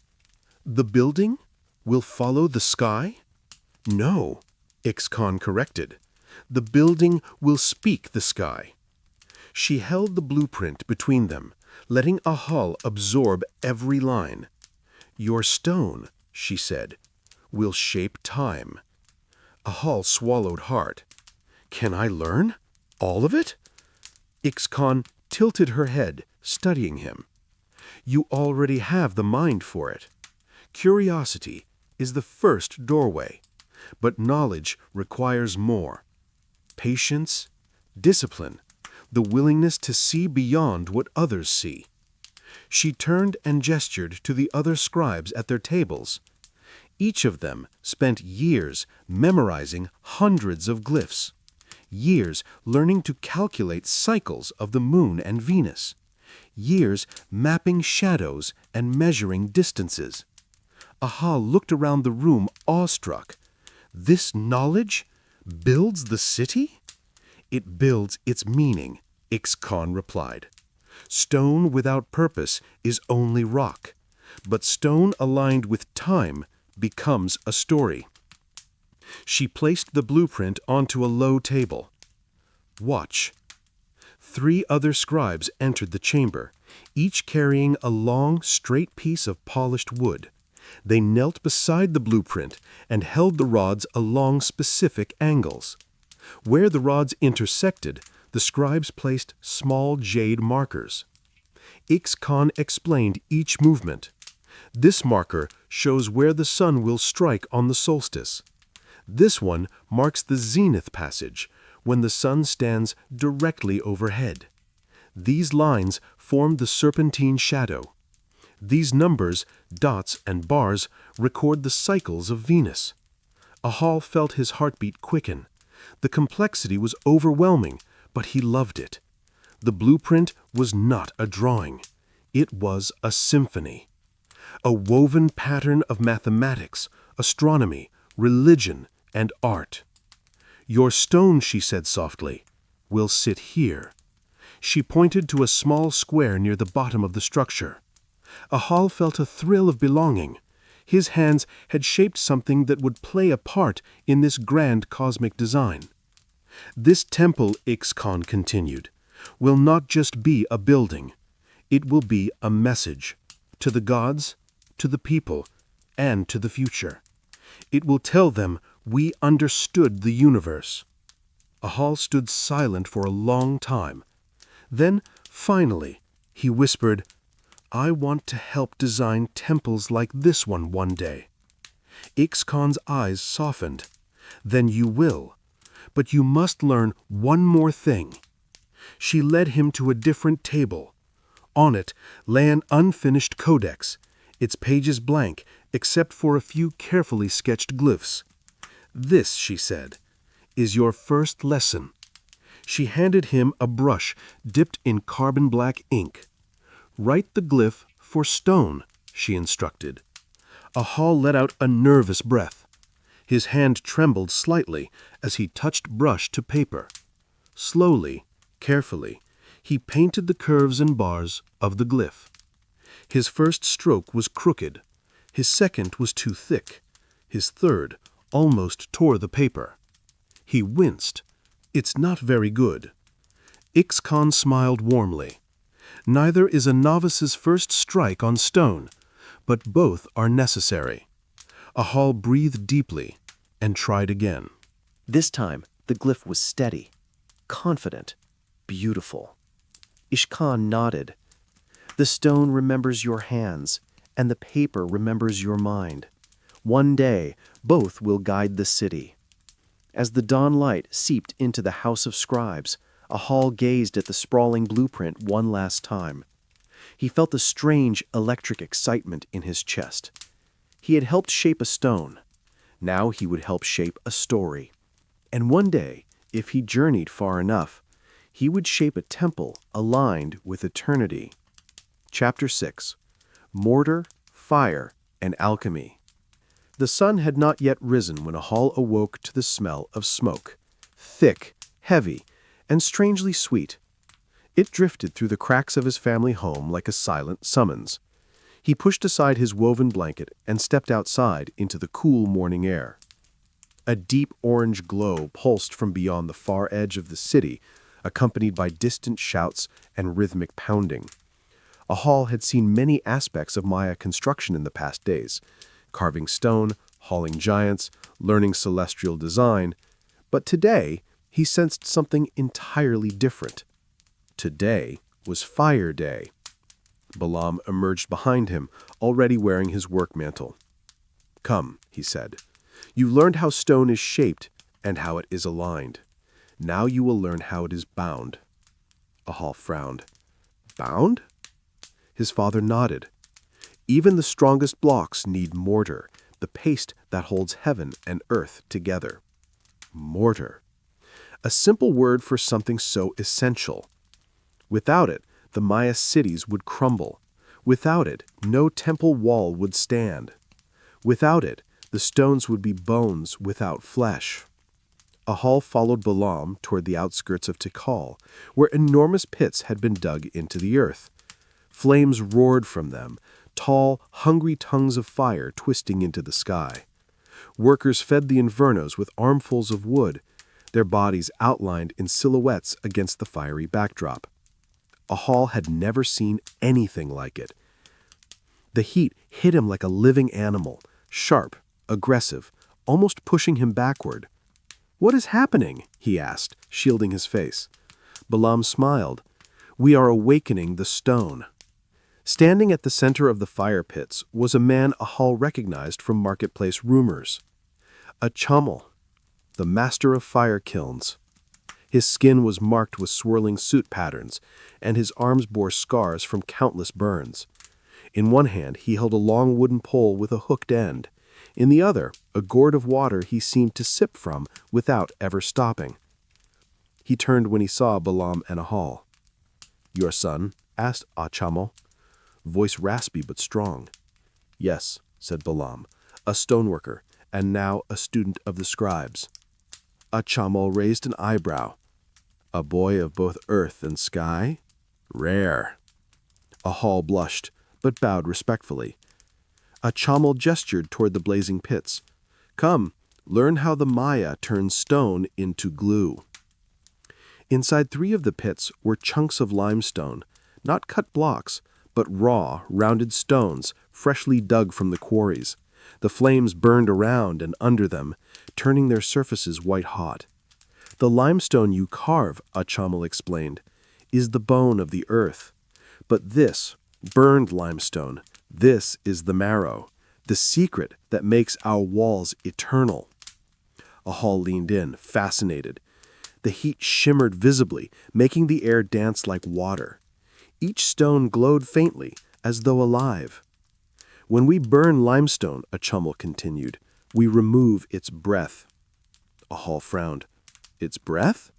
"The building will follow the sky?" "No," Ixcan corrected. "The building will speak the sky." She held the blueprint between them, letting Ahal absorb every line. "Your stone," she said, "will shape time." Ahal swallowed hard. "Can I learn? All of it?" Ixcan tilted her head, studying him. "You already have the mind for it. Curiosity is the first doorway, but knowledge requires more. Patience, discipline, the willingness to see beyond what others see." She turned and gestured to the other scribes at their tables. Each of them spent years memorizing hundreds of glyphs, years learning to calculate cycles of the moon and Venus, years mapping shadows and measuring distances. Ahal looked around the room awestruck. "This knowledge builds the city?" "It builds its meaning," Ixcan replied. "Stone without purpose is only rock, but stone aligned with time becomes a story." She placed the blueprint onto a low table. "Watch." 3 other scribes entered the chamber, each carrying a long, straight piece of polished wood. They knelt beside the blueprint and held the rods along specific angles. Where the rods intersected, the scribes placed small jade markers. Ixcan explained each movement. This marker shows where the sun will strike on the solstice. This one marks the zenith passage, when the sun stands directly overhead. These lines form the serpentine shadow. These numbers, dots and bars, record the cycles of Venus. Ahal felt his heartbeat quicken. The complexity was overwhelming, but he loved it. The blueprint was not a drawing. It was a symphony. A woven pattern of mathematics, astronomy, religion, and art. "Your stone," she said softly, "will sit here." She pointed to a small square near the bottom of the structure. Ahal felt a thrill of belonging. His hands had shaped something that would play a part in this grand cosmic design. "This temple," Ixcan continued, "will not just be a building. It will be a message. To the gods, to the people, and to the future. It will tell them we understood the universe." Ahal stood silent for a long time. Then, finally, he whispered, "I want to help design temples like this one day." Ixcan's eyes softened. "Then you will. But you must learn one more thing." She led him to a different table. On it lay an unfinished codex, its pages blank except for a few carefully sketched glyphs. "This," she said, "is your first lesson." She handed him a brush dipped in carbon black ink. "Write the glyph for stone," she instructed. Ahal let out a nervous breath. His hand trembled slightly as he touched brush to paper. Slowly, carefully, he painted the curves and bars of the glyph. His first stroke was crooked. His second was too thick. His third almost tore the paper. He winced. "It's not very good." Ixcan smiled warmly. "Neither is a novice's first strike on stone, but both are necessary." Ahal breathed deeply and tried again. This time, the glyph was steady, confident, beautiful. Ishkan nodded. "The stone remembers your hands, and the paper remembers your mind. One day, both will guide the city." As the dawn light seeped into the house of scribes, Ahal gazed at the sprawling blueprint one last time. He felt a strange electric excitement in his chest. He had helped shape a stone. Now he would help shape a story. And one day, if he journeyed far enough, he would shape a temple aligned with eternity. Chapter 6. Mortar, Fire, and Alchemy. The sun had not yet risen when Ahal awoke to the smell of smoke. Thick, heavy, and strangely sweet. It drifted through the cracks of his family home like a silent summons. He pushed aside his woven blanket and stepped outside into the cool morning air. A deep orange glow pulsed from beyond the far edge of the city, accompanied by distant shouts and rhythmic pounding. Ahal had seen many aspects of Maya construction in the past days, carving stone, hauling giants, learning celestial design, but today he sensed something entirely different. Today was Fire Day. Balaam emerged behind him, already wearing his work mantle. "Come," he said. "You learned how stone is shaped and how it is aligned. Now you will learn how it is bound." Ahal frowned. "Bound?" His father nodded. "Even the strongest blocks need mortar, the paste that holds heaven and earth together." Mortar. A simple word for something so essential. Without it, the Maya cities would crumble. Without it, no temple wall would stand. Without it, the stones would be bones without flesh. Ahal followed Balaam toward the outskirts of Tikal, where enormous pits had been dug into the earth. Flames roared from them, tall, hungry tongues of fire twisting into the sky. Workers fed the infernos with armfuls of wood, their bodies outlined in silhouettes against the fiery backdrop. Ahal had never seen anything like it. The heat hit him like a living animal, sharp, aggressive, almost pushing him backward. "What is happening?" he asked, shielding his face. Balaam smiled. "We are awakening the stone." Standing at the center of the fire pits was a man Ahal recognized from marketplace rumors. A chamal, the master of fire kilns. His skin was marked with swirling soot patterns, and his arms bore scars from countless burns. In one hand he held a long wooden pole with a hooked end. In the other, a gourd of water he seemed to sip from without ever stopping. He turned when he saw Balaam and Ahal. "Your son?" asked Achamal, voice raspy but strong. "Yes," said Balaam, "a stoneworker, and now a student of the scribes." Achamal raised an eyebrow. "A boy of both earth and sky? Rare." Ahal blushed, but bowed respectfully. Achamal gestured toward the blazing pits. "Come, learn how the Maya turns stone into glue." Inside 3 of the pits were chunks of limestone, not cut blocks, but raw, rounded stones, freshly dug from the quarries. The flames burned around and under them, turning their surfaces white-hot. "The limestone you carve," Achamal explained, "is the bone of the earth. But this, burned limestone, this is the marrow, the secret that makes our walls eternal." Ahal leaned in, fascinated. The heat shimmered visibly, making the air dance like water. Each stone glowed faintly, as though alive. "When we burn limestone," Achamal continued, "we remove its breath." Ahal frowned. "Its breath?"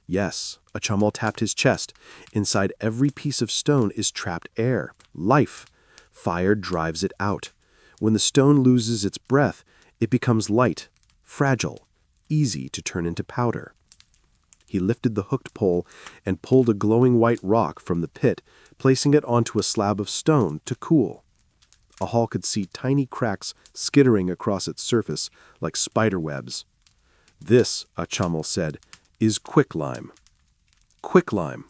"Yes," Achamal tapped his chest. "Inside every piece of stone is trapped air, life. Fire drives it out. When the stone loses its breath, it becomes light, fragile, easy to turn into powder." He lifted the hooked pole and pulled a glowing white rock from the pit, placing it onto a slab of stone to cool. Ahal could see tiny cracks skittering across its surface like spider webs. "This," Achamal said, "is quicklime." Quicklime,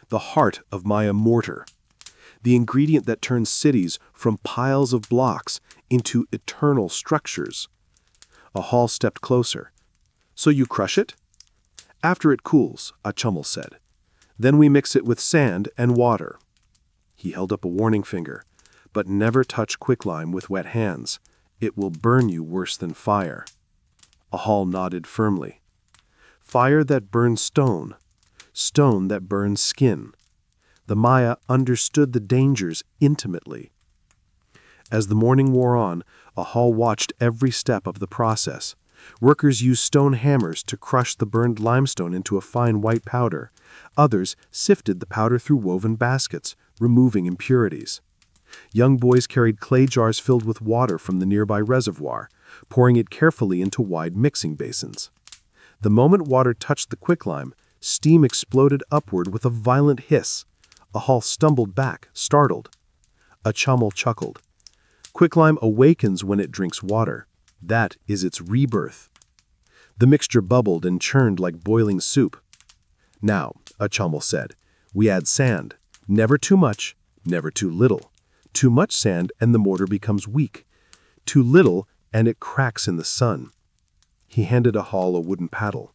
the heart of Maya mortar, the ingredient that turns cities from piles of blocks into eternal structures. Ahal stepped closer. "So you crush it?" "After it cools," Achamal said. "Then we mix it with sand and water." He held up a warning finger. "But never touch quicklime with wet hands. It will burn you worse than fire." Ahal nodded firmly. "Fire that burns stone, stone that burns skin." The Maya understood the dangers intimately. As the morning wore on, Ahal watched every step of the process. Workers used stone hammers to crush the burned limestone into a fine white powder. Others sifted the powder through woven baskets, removing impurities. Young boys carried clay jars filled with water from the nearby reservoir, pouring it carefully into wide mixing basins. The moment water touched the quicklime, steam exploded upward with a violent hiss. Ahal stumbled back, startled. Achamal chuckled. "Quicklime awakens when it drinks water. That is its rebirth." The mixture bubbled and churned like boiling soup. "Now," Achamal said, "we add sand. Never too much, never too little. Too much sand and the mortar becomes weak. Too little and it cracks in the sun." He handed Ahal a wooden paddle.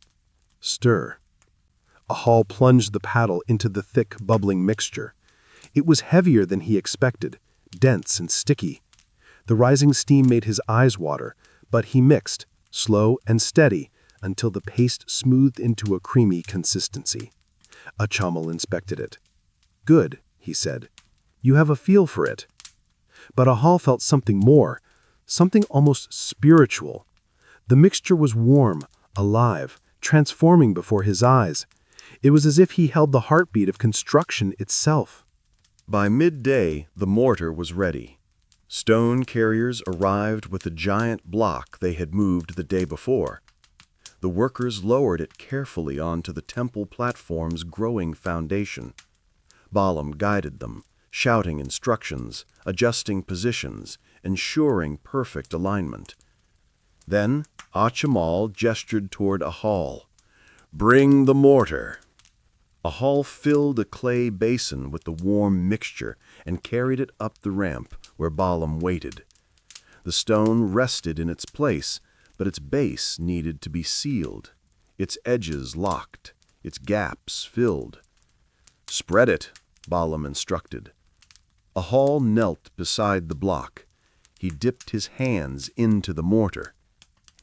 "Stir." Ahal plunged the paddle into the thick, bubbling mixture. It was heavier than he expected, dense and sticky. The rising steam made his eyes water, but he mixed, slow and steady, until the paste smoothed into a creamy consistency. Achamal inspected it. "Good," he said. "You have a feel for it." But Ahal felt something more, something almost spiritual. The mixture was warm, alive, transforming before his eyes. It was as if he held the heartbeat of construction itself. By midday, the mortar was ready. Stone carriers arrived with the giant block they had moved the day before. The workers lowered it carefully onto the temple platform's growing foundation. Balaam guided them, shouting instructions, adjusting positions, ensuring perfect alignment. Then Achamal gestured toward Ahal. "Bring the mortar." Ahal filled a clay basin with the warm mixture and carried it up the ramp, where Balaam waited. The stone rested in its place, but its base needed to be sealed, its edges locked, its gaps filled. "Spread it," Balaam instructed. Ahal knelt beside the block. He dipped his hands into the mortar.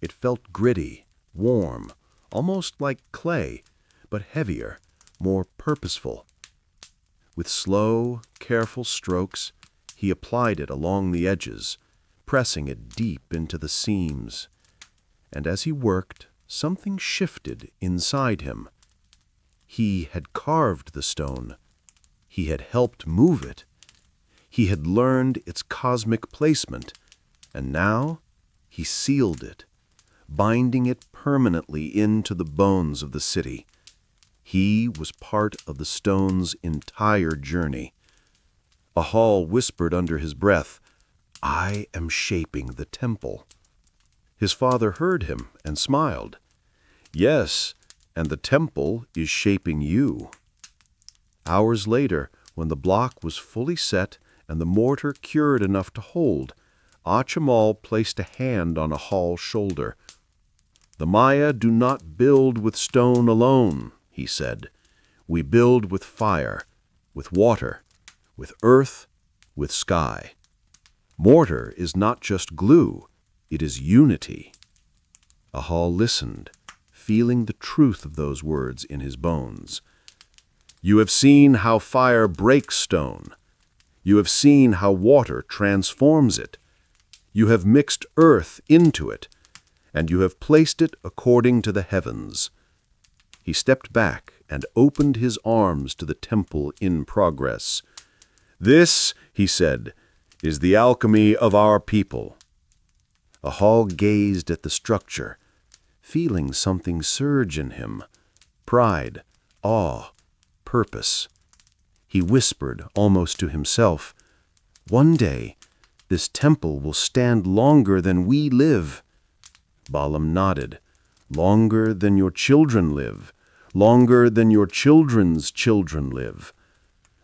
It felt gritty, warm, almost like clay, but heavier, more purposeful. With slow, careful strokes, he applied it along the edges, pressing it deep into the seams. And as he worked, something shifted inside him. He had carved the stone. He had helped move it. He had learned its cosmic placement, and now he sealed it, binding it permanently into the bones of the city. He was part of the stone's entire journey. Ahal whispered under his breath, "I am shaping the temple." His father heard him and smiled. "Yes, and the temple is shaping you." Hours later, when the block was fully set and the mortar cured enough to hold, Achamal placed a hand on Ahal's shoulder. "The Maya do not build with stone alone," he said. "We build with fire, with water, with earth, with sky. Mortar is not just glue, it is unity." Ahal listened, feeling the truth of those words in his bones. "You have seen how fire breaks stone. You have seen how water transforms it. You have mixed earth into it, and you have placed it according to the heavens." He stepped back and opened his arms to the temple in progress. "This," he said, "is the alchemy of our people." Ahal gazed at the structure, feeling something surge in him: pride, awe, purpose. He whispered, almost to himself, "One day, this temple will stand longer than we live." Balaam nodded. "Longer than your children live, longer than your children's children live."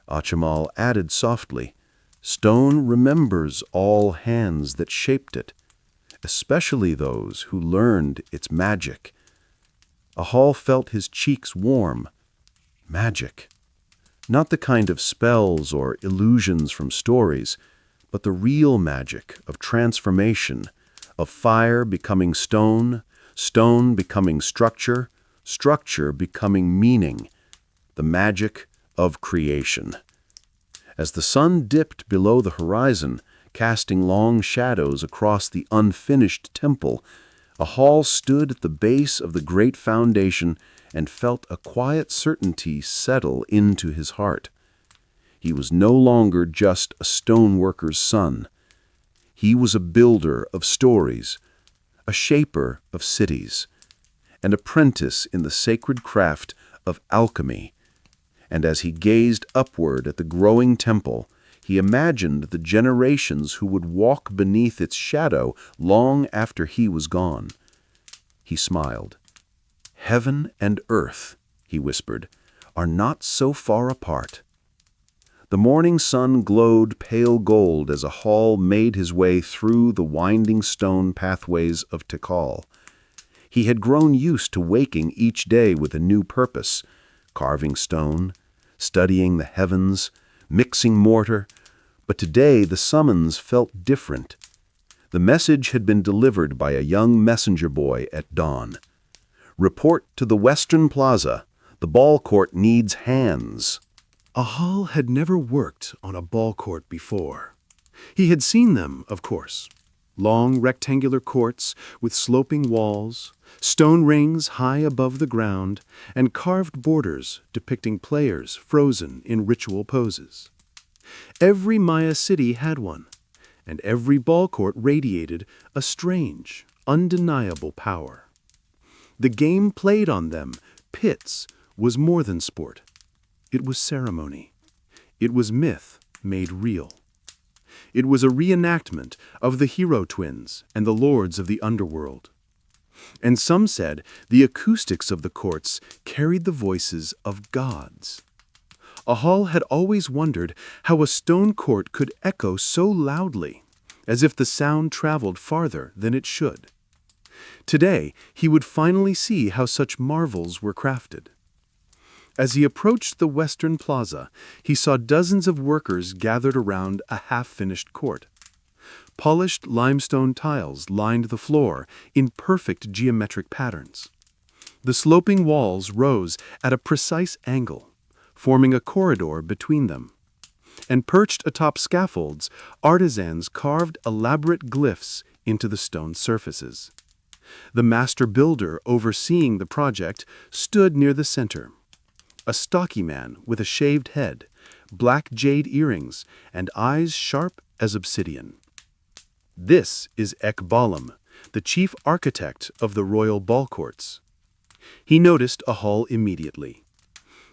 Achamal added softly, "Stone remembers all hands that shaped it, especially those who learned its magic." Ahal felt his cheeks warm. Magic. Not the kind of spells or illusions from stories, but the real magic of transformation, of fire becoming stone, stone becoming structure, structure becoming meaning, the magic of creation. As the sun dipped below the horizon, casting long shadows across the unfinished temple, Ahal stood at the base of the great foundation and felt a quiet certainty settle into his heart. He was no longer just a stoneworker's son. He was a builder of stories, a shaper of cities, an apprentice in the sacred craft of alchemy. And as he gazed upward at the growing temple, he imagined the generations who would walk beneath its shadow long after he was gone. He smiled. "Heaven and earth," he whispered, "are not so far apart." The morning sun glowed pale gold as Ahal made his way through the winding stone pathways of Tikal. He had grown used to waking each day with a new purpose, carving stone, studying the heavens, mixing mortar, but today the summons felt different. The message had been delivered by a young messenger boy at dawn. "Report to the Western Plaza. The Ballcourt needs hands." Ahal had never worked on a ballcourt before. He had seen them, of course. Long rectangular courts with sloping walls, stone rings high above the ground, and carved borders depicting players frozen in ritual poses. Every Maya city had one, and every ballcourt radiated a strange, undeniable power. The game played on them, pits, was more than sport. It was ceremony. It was myth made real. It was a reenactment of the hero twins and the lords of the underworld. And some said the acoustics of the courts carried the voices of gods. Ahal had always wondered how a stone court could echo so loudly, as if the sound traveled farther than it should. Today, he would finally see how such marvels were crafted. As he approached the western plaza, he saw dozens of workers gathered around a half-finished court. Polished limestone tiles lined the floor in perfect geometric patterns. The sloping walls rose at a precise angle, forming a corridor between them. And perched atop scaffolds, artisans carved elaborate glyphs into the stone surfaces. The master builder overseeing the project stood near the center. A stocky man with a shaved head, black jade earrings, and eyes sharp as obsidian. This is Ekbalam, the chief architect of the royal Ballcourts. He noticed Ahal immediately.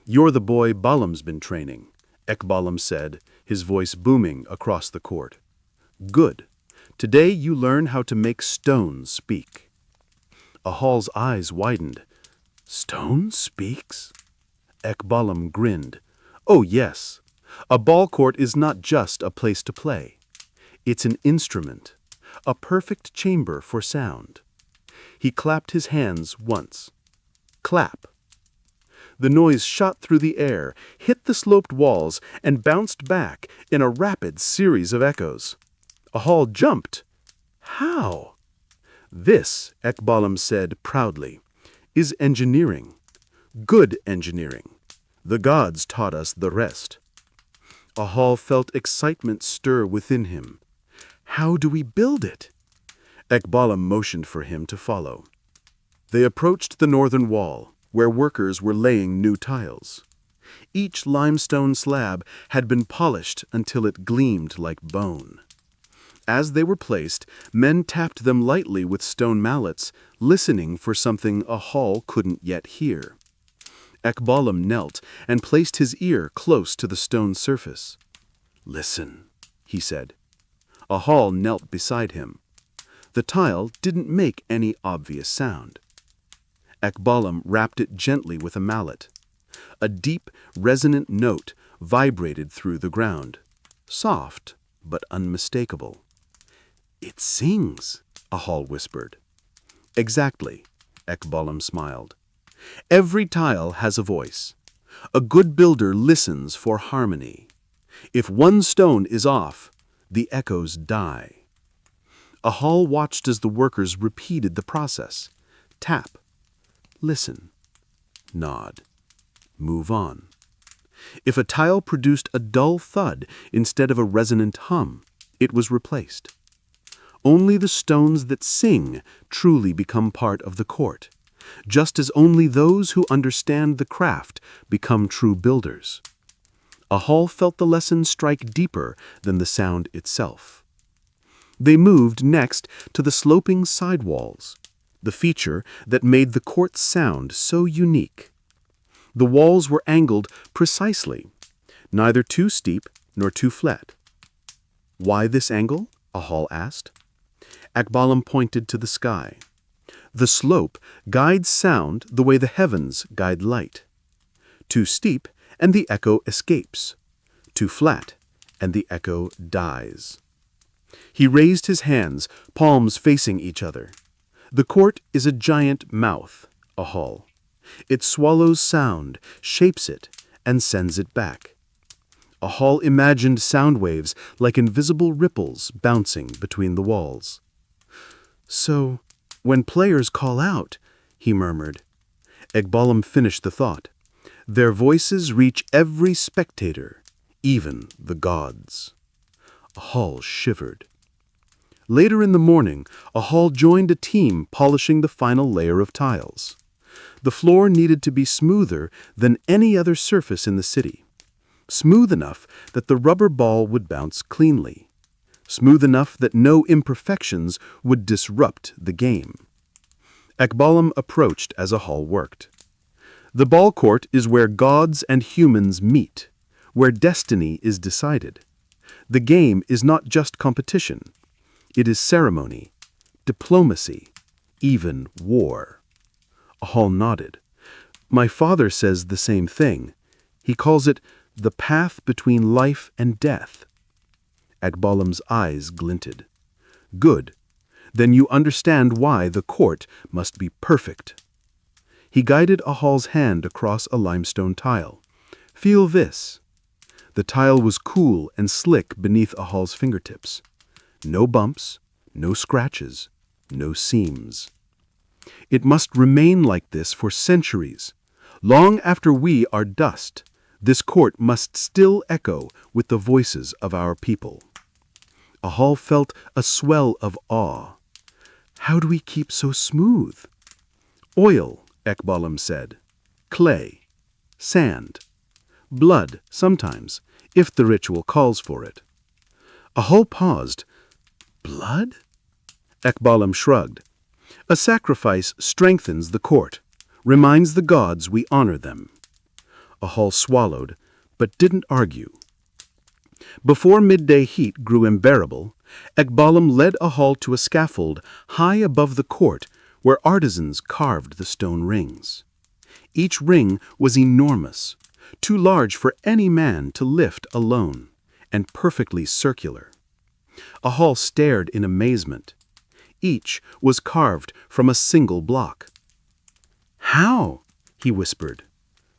"You're the boy Balam's been training," Ekbalam said, his voice booming across the court. "Good. Today you learn how to make stone speak." Ahal's eyes widened. "Stone speaks?" Ekbalam grinned. "Oh yes. A Ballcourt is not just a place to play. It's an instrument, a perfect chamber for sound." He clapped his hands once. Clap. The noise shot through the air, hit the sloped walls, and bounced back in a rapid series of echoes. Ahal jumped. "How?" "This," Ekbalam said proudly, "is engineering. Good engineering. The gods taught us the rest." Ahal felt excitement stir within him. "How do we build it?" Ekbalam motioned for him to follow. They approached the northern wall, where workers were laying new tiles. Each limestone slab had been polished until it gleamed like bone. As they were placed, men tapped them lightly with stone mallets, listening for something Ahal couldn't yet hear. Ekbalam knelt and placed his ear close to the stone surface. "Listen," he said. Ahal knelt beside him. The tile didn't make any obvious sound. Ekbalam rapped it gently with a mallet. A deep, resonant note vibrated through the ground, soft but unmistakable. "It sings," Ahal whispered. "Exactly," Ekbalam smiled. "Every tile has a voice. A good builder listens for harmony. If one stone is off, the echoes die." Ahal watched as the workers repeated the process. Tap. Listen. Nod. Move on. If a tile produced a dull thud instead of a resonant hum, it was replaced. Only the stones that sing truly become part of the court, just as only those who understand the craft become true builders. Ahal felt the lesson strike deeper than the sound itself. They moved next to the sloping side walls, the feature that made the court's sound so unique. The walls were angled precisely, neither too steep nor too flat. "Why this angle?" Ahal asked. Ekbalam pointed to the sky. "The slope guides sound the way the heavens guide light. Too steep, and the echo escapes. Too flat, and the echo dies." He raised his hands, palms facing each other. "The court is a giant mouth, Ahal. It swallows sound, shapes it, and sends it back." Ahal imagined sound waves like invisible ripples bouncing between the walls. "So, when players call out," he murmured. Ekbalam finished the thought. "Their voices reach every spectator, even the gods." Ahal shivered. Later in the morning, Ahal joined a team polishing the final layer of tiles. The floor needed to be smoother than any other surface in the city. Smooth enough that the rubber ball would bounce cleanly. Smooth enough that no imperfections would disrupt the game. Ekbalam approached as Ahal worked. "The Ballcourt is where gods and humans meet, where destiny is decided. The game is not just competition. It is ceremony, diplomacy, even war." Ahal nodded. "My father says the same thing. He calls it the path between life and death. Ekbalam's eyes glinted. Good. Then you understand why the court must be perfect. He guided Ahal's hand across a limestone tile. Feel this. The tile was cool and slick beneath Ahal's fingertips. No bumps, no scratches, no seams. It must remain like this for centuries. Long after we are dust, this court must still echo with the voices of our people. Ahal felt a swell of awe. How do we keep so smooth? Oil, Ekbalam said. Clay. Sand. Blood, sometimes, if the ritual calls for it. Ahal paused. Blood? Ekbalam shrugged. A sacrifice strengthens the court, reminds the gods we honor them. Ahal swallowed, but didn't argue. Before midday heat grew unbearable, Ekbalam led Ahal to a scaffold high above the court where artisans carved the stone rings. Each ring was enormous, too large for any man to lift alone, and perfectly circular. Ahal stared in amazement. Each was carved from a single block. How? He whispered.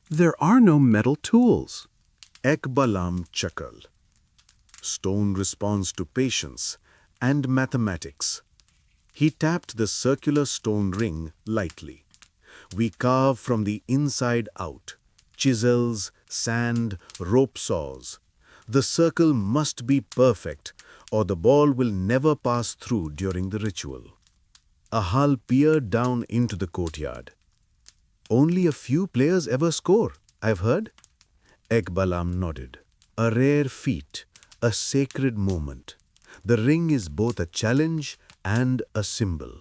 There are no metal tools. Ekbalam chuckled. Stone responds to patience and mathematics. He tapped the circular stone ring lightly. We carve from the inside out. Chisels, sand, rope saws. The circle must be perfect, or the ball will never pass through during the ritual. Ahal peered down into the courtyard. Only a few players ever score, I've heard. Ekbalam nodded. A rare feat, a sacred moment. The ring is both a challenge and a symbol.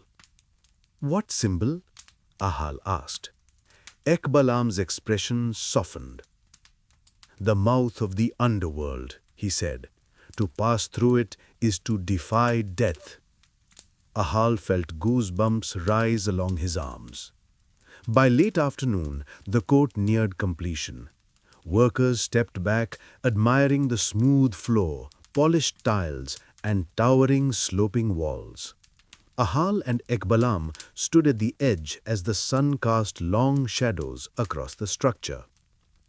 What symbol? Ahal asked. Ekbalam's expression softened. The mouth of the underworld, he said. To pass through it is to defy death. Ahal felt goosebumps rise along his arms. By late afternoon, the court neared completion. Workers stepped back, admiring the smooth floor, polished tiles, and towering sloping walls. Ahal and Ekbalam stood at the edge as the sun cast long shadows across the structure.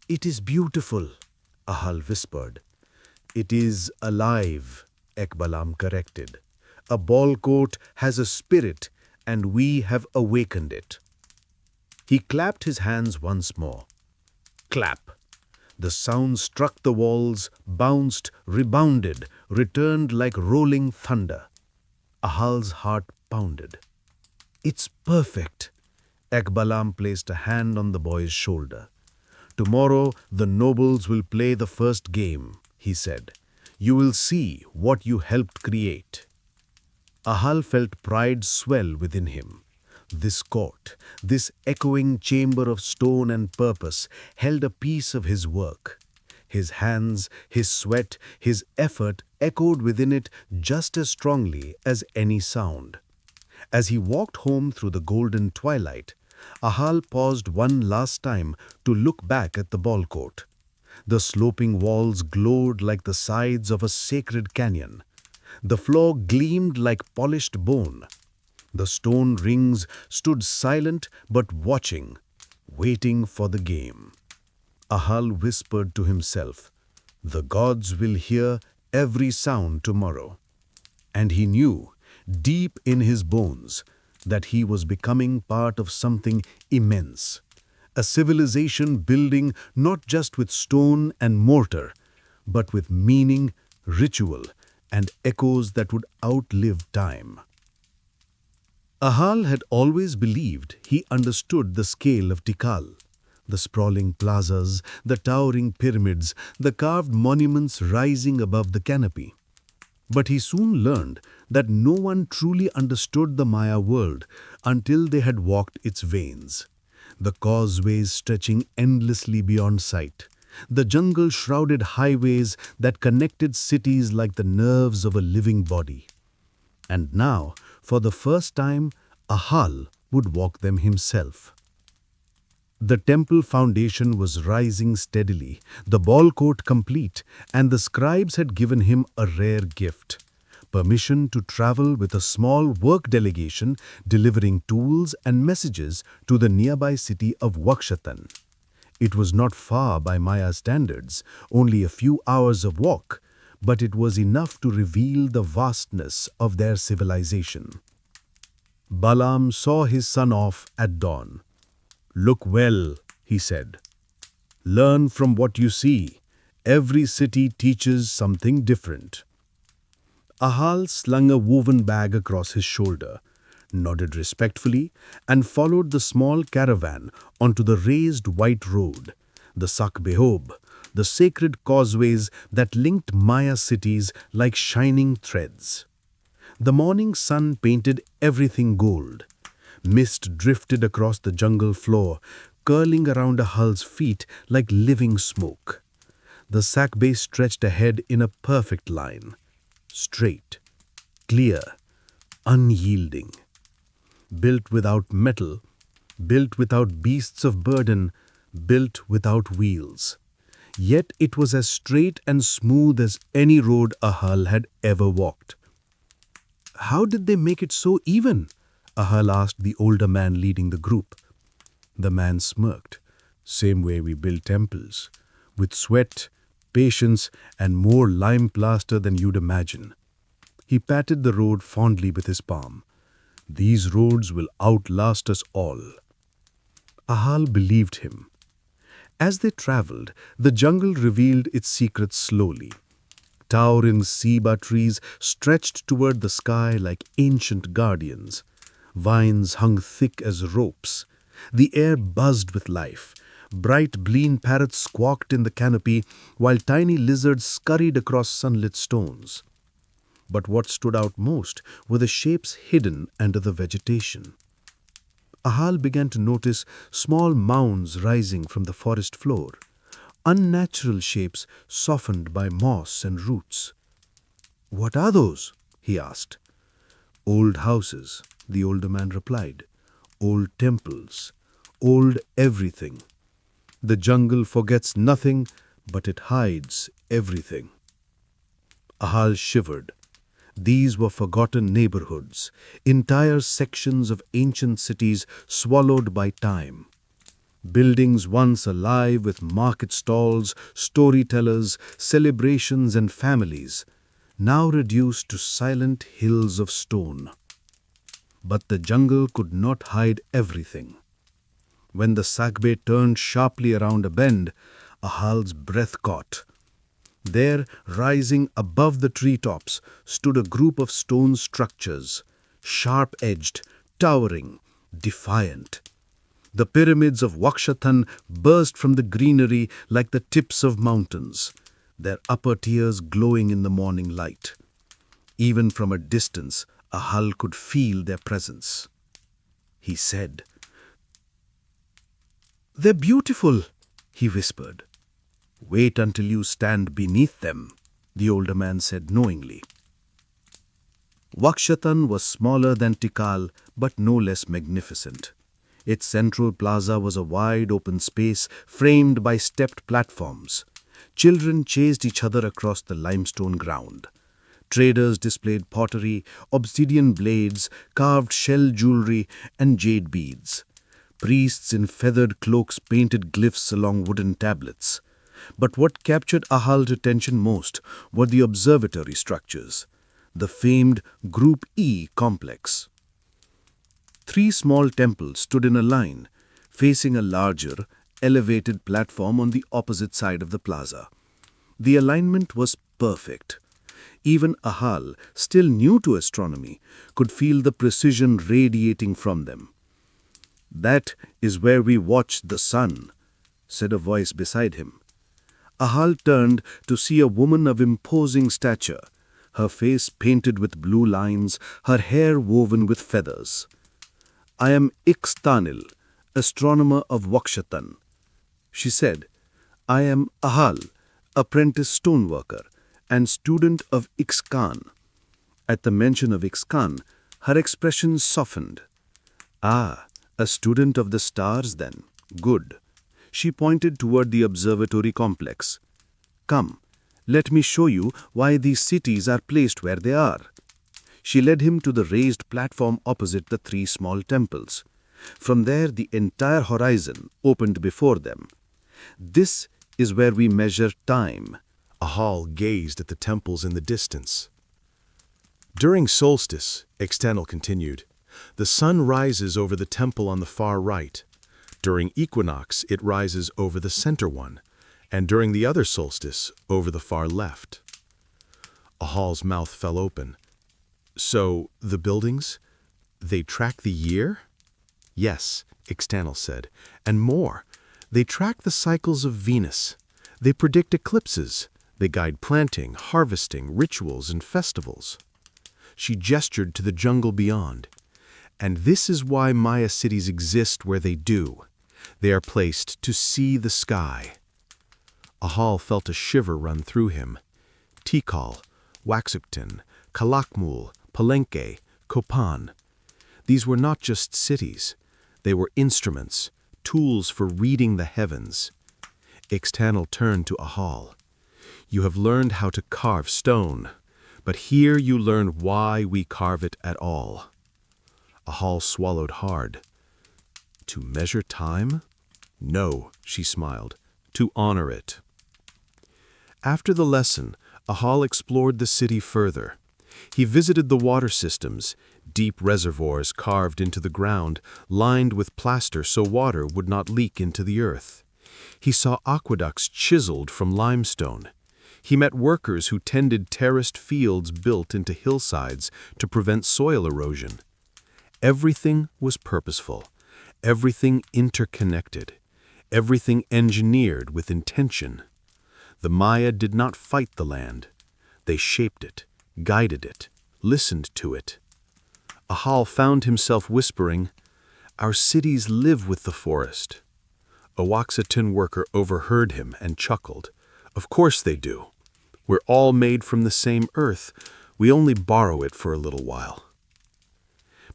It is beautiful, Ahal whispered. It is alive, Ekbalam corrected. A Ballcourt has a spirit, and we have awakened it. He clapped his hands once more. Clap. The sound struck the walls, bounced, rebounded, returned like rolling thunder. Ahal's heart pounded. It's perfect. Ekbalam placed a hand on the boy's shoulder. Tomorrow the nobles will play the first game, he said. You will see what you helped create. Ahal felt pride swell within him. This court, this echoing chamber of stone and purpose, held a piece of his work. His hands, his sweat, his effort echoed within it just as strongly as any sound. As he walked home through the golden twilight, Ahal paused one last time to look back at the Ballcourt. The sloping walls glowed like the sides of a sacred canyon. The floor gleamed like polished bone. The stone rings stood silent but watching, waiting for the game. Ahal whispered to himself, the gods will hear every sound tomorrow. And he knew, deep in his bones, that he was becoming part of something immense. A civilization building not just with stone and mortar, but with meaning, ritual, and echoes that would outlive time. Ahal had always believed he understood the scale of Tikal. The sprawling plazas, the towering pyramids, the carved monuments rising above the canopy. But he soon learned that no one truly understood the Maya world until they had walked its veins. The causeways stretching endlessly beyond sight. The jungle-shrouded highways that connected cities like the nerves of a living body. And now, for the first time, Ahal would walk them himself. The temple foundation was rising steadily, the Ballcourt complete, and the scribes had given him a rare gift: permission to travel with a small work delegation delivering tools and messages to the nearby city of Uaxactun. It was not far by Maya standards, only a few hours of walk, but it was enough to reveal the vastness of their civilization. Balaam saw his son off at dawn. "Look well," he said. "Learn from what you see. Every city teaches something different." Ahal slung a woven bag across his shoulder, nodded respectfully, and followed the small caravan onto the raised white road, the Sak Behob, the sacred causeways that linked Maya cities like shining threads. The morning sun painted everything gold. Mist drifted across the jungle floor, curling around Ahal's feet like living smoke. The Sakbe stretched ahead in a perfect line. Straight, clear, unyielding. Built without metal, built without beasts of burden, built without wheels. Yet it was as straight and smooth as any road Ahal had ever walked. "How did they make it so even?" Ahal asked the older man leading the group. The man smirked. "Same way we build temples, with sweat, patience, and more lime plaster than you'd imagine." He patted the road fondly with his palm. "These roads will outlast us all." Ahal believed him. As they traveled, the jungle revealed its secrets slowly. Towering ceiba trees stretched toward the sky like ancient guardians. Vines hung thick as ropes. The air buzzed with life. Bright blean parrots squawked in the canopy, while tiny lizards scurried across sunlit stones. But what stood out most were the shapes hidden under the vegetation. Ahal began to notice small mounds rising from the forest floor, unnatural shapes softened by moss and roots. "What are those?" he asked. "Old houses," the older man replied. "Old temples. Old everything. The jungle forgets nothing, but it hides everything." Ahal shivered. These were forgotten neighborhoods, entire sections of ancient cities swallowed by time. Buildings once alive with market stalls, storytellers, celebrations, and families, now reduced to silent hills of stone. But the jungle could not hide everything. When the Sakbe turned sharply around a bend, Ahal's breath caught. There, rising above the treetops, stood a group of stone structures, sharp-edged, towering, defiant. The pyramids of Uaxactun burst from the greenery like the tips of mountains, their upper tiers glowing in the morning light. Even from a distance, Ahal could feel their presence. He said, "They're beautiful," he whispered. "Wait until you stand beneath them," the older man said knowingly. Uaxactun was smaller than Tikal, but no less magnificent. Its central plaza was a wide open space framed by stepped platforms. Children chased each other across the limestone ground. Traders displayed pottery, obsidian blades, carved shell jewelry, and jade beads. Priests in feathered cloaks painted glyphs along wooden tablets. But what captured Ahal's attention most were the observatory structures, the famed Group E complex. 3 small temples stood in a line, facing a larger, elevated platform on the opposite side of the plaza. The alignment was perfect. Even Ahal, still new to astronomy, could feel the precision radiating from them. "That is where we watch the sun," said a voice beside him. Ahal turned to see a woman of imposing stature, her face painted with blue lines, her hair woven with feathers. "I am Ixtanil, astronomer of Uaxactun," she said. "I am Ahal, apprentice stoneworker and student of Ixcan." At the mention of Ixcan, her expression softened. "Ah, a student of the stars then," Good. She pointed toward the observatory complex. Come, let me show you why these cities are placed where they are. She led him to the raised platform opposite the three small temples. From there, the entire horizon opened before them. This is where we measure time. Ahal gazed at the temples in the distance. During solstice, External continued, the sun rises over the temple on the far right. During equinox, it rises over the center one, and during the other solstice, over the far left. Ahal's mouth fell open. So, the buildings, they track the year? Yes, External said, and more. They track the cycles of Venus. They predict eclipses. They guide planting, harvesting, rituals, and festivals. She gestured to the jungle beyond. And this is why Maya cities exist where they do. They are placed to see the sky. Ahal felt a shiver run through him. Tikal, Uaxactun, Calakmul, Palenque, Copan. These were not just cities. They were instruments, tools for reading the heavens. External turned to Ahal. You have learned how to carve stone, but here you learn why we carve it at all. Ahal swallowed hard. To measure time? No, she smiled. To honor it. After the lesson, Ahal explored the city further. He visited the water systems, deep reservoirs carved into the ground, lined with plaster so water would not leak into the earth. He saw aqueducts chiseled from limestone. He met workers who tended terraced fields built into hillsides to prevent soil erosion. Everything was purposeful, everything interconnected, everything engineered with intention. The Maya did not fight the land. They shaped it, guided it, listened to it. Ahal found himself whispering, "Our cities live with the forest." A Uaxactun worker overheard him and chuckled. "Of course they do. We're all made from the same earth. We only borrow it for a little while."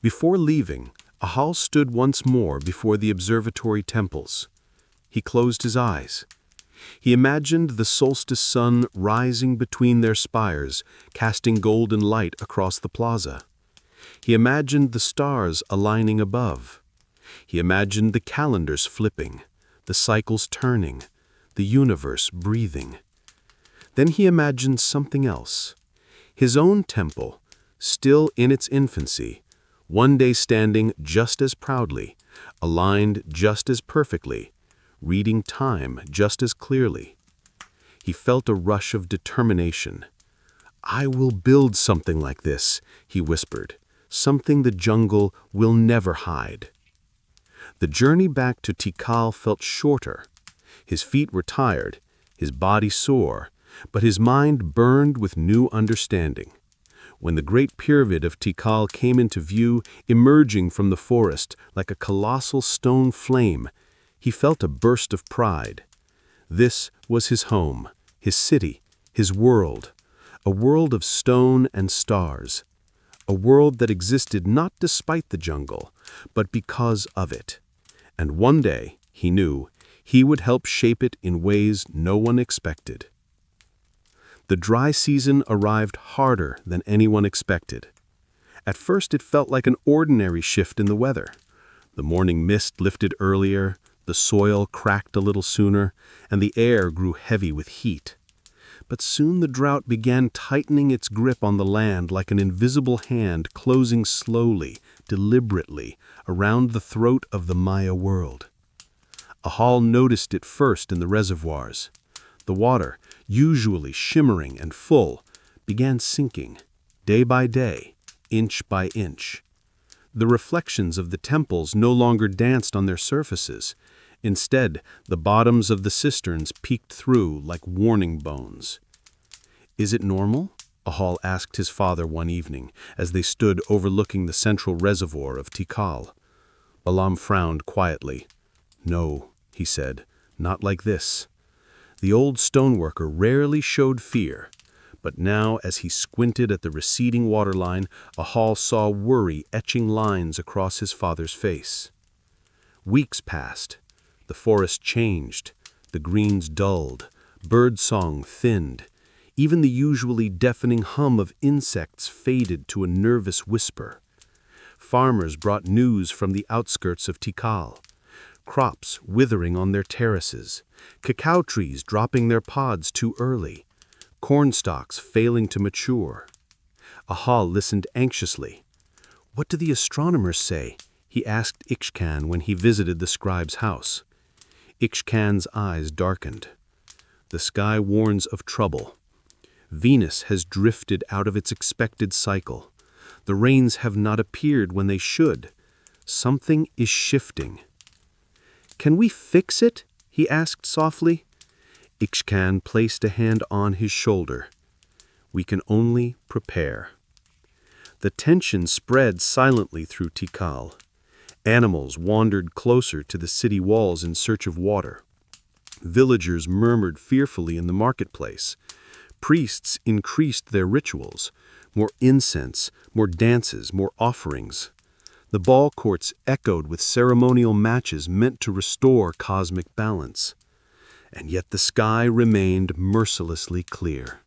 Before leaving, Ahal stood once more before the observatory temples. He closed his eyes. He imagined the solstice sun rising between their spires, casting golden light across the plaza. He imagined the stars aligning above. He imagined the calendars flipping, the cycles turning, the universe breathing. Then he imagined something else. His own temple, still in its infancy, one day standing just as proudly, aligned just as perfectly, reading time just as clearly. He felt a rush of determination. "I will build something like this," he whispered, "something the jungle will never hide." The journey back to Tikal felt shorter. His feet were tired, his body sore, but his mind burned with new understanding. When the great pyramid of Tikal came into view, emerging from the forest like a colossal stone flame, he felt a burst of pride. This was his home, his city, his world, a world of stone and stars, a world that existed not despite the jungle, but because of it. And one day, he knew, he would help shape it in ways no one expected. The dry season arrived harder than anyone expected. At first, it felt like an ordinary shift in the weather. The morning mist lifted earlier, the soil cracked a little sooner, and the air grew heavy with heat. But soon the drought began tightening its grip on the land like an invisible hand closing slowly, deliberately, around the throat of the Maya world. Ahal noticed it first in the reservoirs. The water, usually shimmering and full, began sinking, day by day, inch by inch. The reflections of the temples no longer danced on their surfaces. Instead, the bottoms of the cisterns peeked through like warning bones. "Is it normal?" Ahal asked his father one evening, as they stood overlooking the central reservoir of Tikal. Balaam frowned quietly. "No," he said, "not like this." The old stoneworker rarely showed fear, but now as he squinted at the receding waterline, Ahal saw worry etching lines across his father's face. Weeks passed. The forest changed, the greens dulled, birdsong thinned. Even the usually deafening hum of insects faded to a nervous whisper. Farmers brought news from the outskirts of Tikal. Crops withering on their terraces, cacao trees dropping their pods too early, corn stalks failing to mature. Ahal listened anxiously. "What do the astronomers say?" he asked Ixcan when he visited the scribe's house. Ixcan's eyes darkened. "The sky warns of trouble. Venus has drifted out of its expected cycle. The rains have not appeared when they should. Something is shifting." "Can we fix it?" he asked softly. Ixcan placed a hand on his shoulder. "We can only prepare." The tension spread silently through Tikal. Animals wandered closer to the city walls in search of water. Villagers murmured fearfully in the marketplace. Priests increased their rituals. More incense, more dances, more offerings. The Ballcourts echoed with ceremonial matches meant to restore cosmic balance. And yet the sky remained mercilessly clear.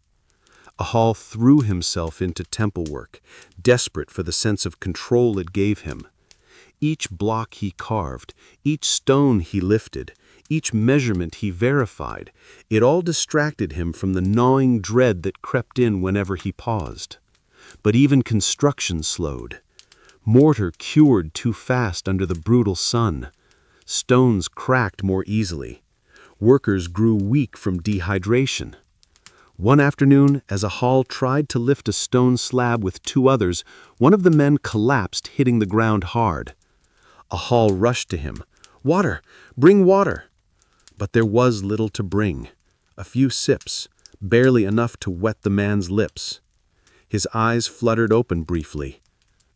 Ahal threw himself into temple work, desperate for the sense of control it gave him. Each block he carved, each stone he lifted, each measurement he verified, it all distracted him from the gnawing dread that crept in whenever he paused. But even construction slowed. Mortar cured too fast under the brutal sun. Stones cracked more easily. Workers grew weak from dehydration. One afternoon, as Ahal tried to lift a stone slab with two others, one of the men collapsed, hitting the ground hard. Ahal rushed to him. "Water! Bring water!" But there was little to bring. A few sips, barely enough to wet the man's lips. His eyes fluttered open briefly.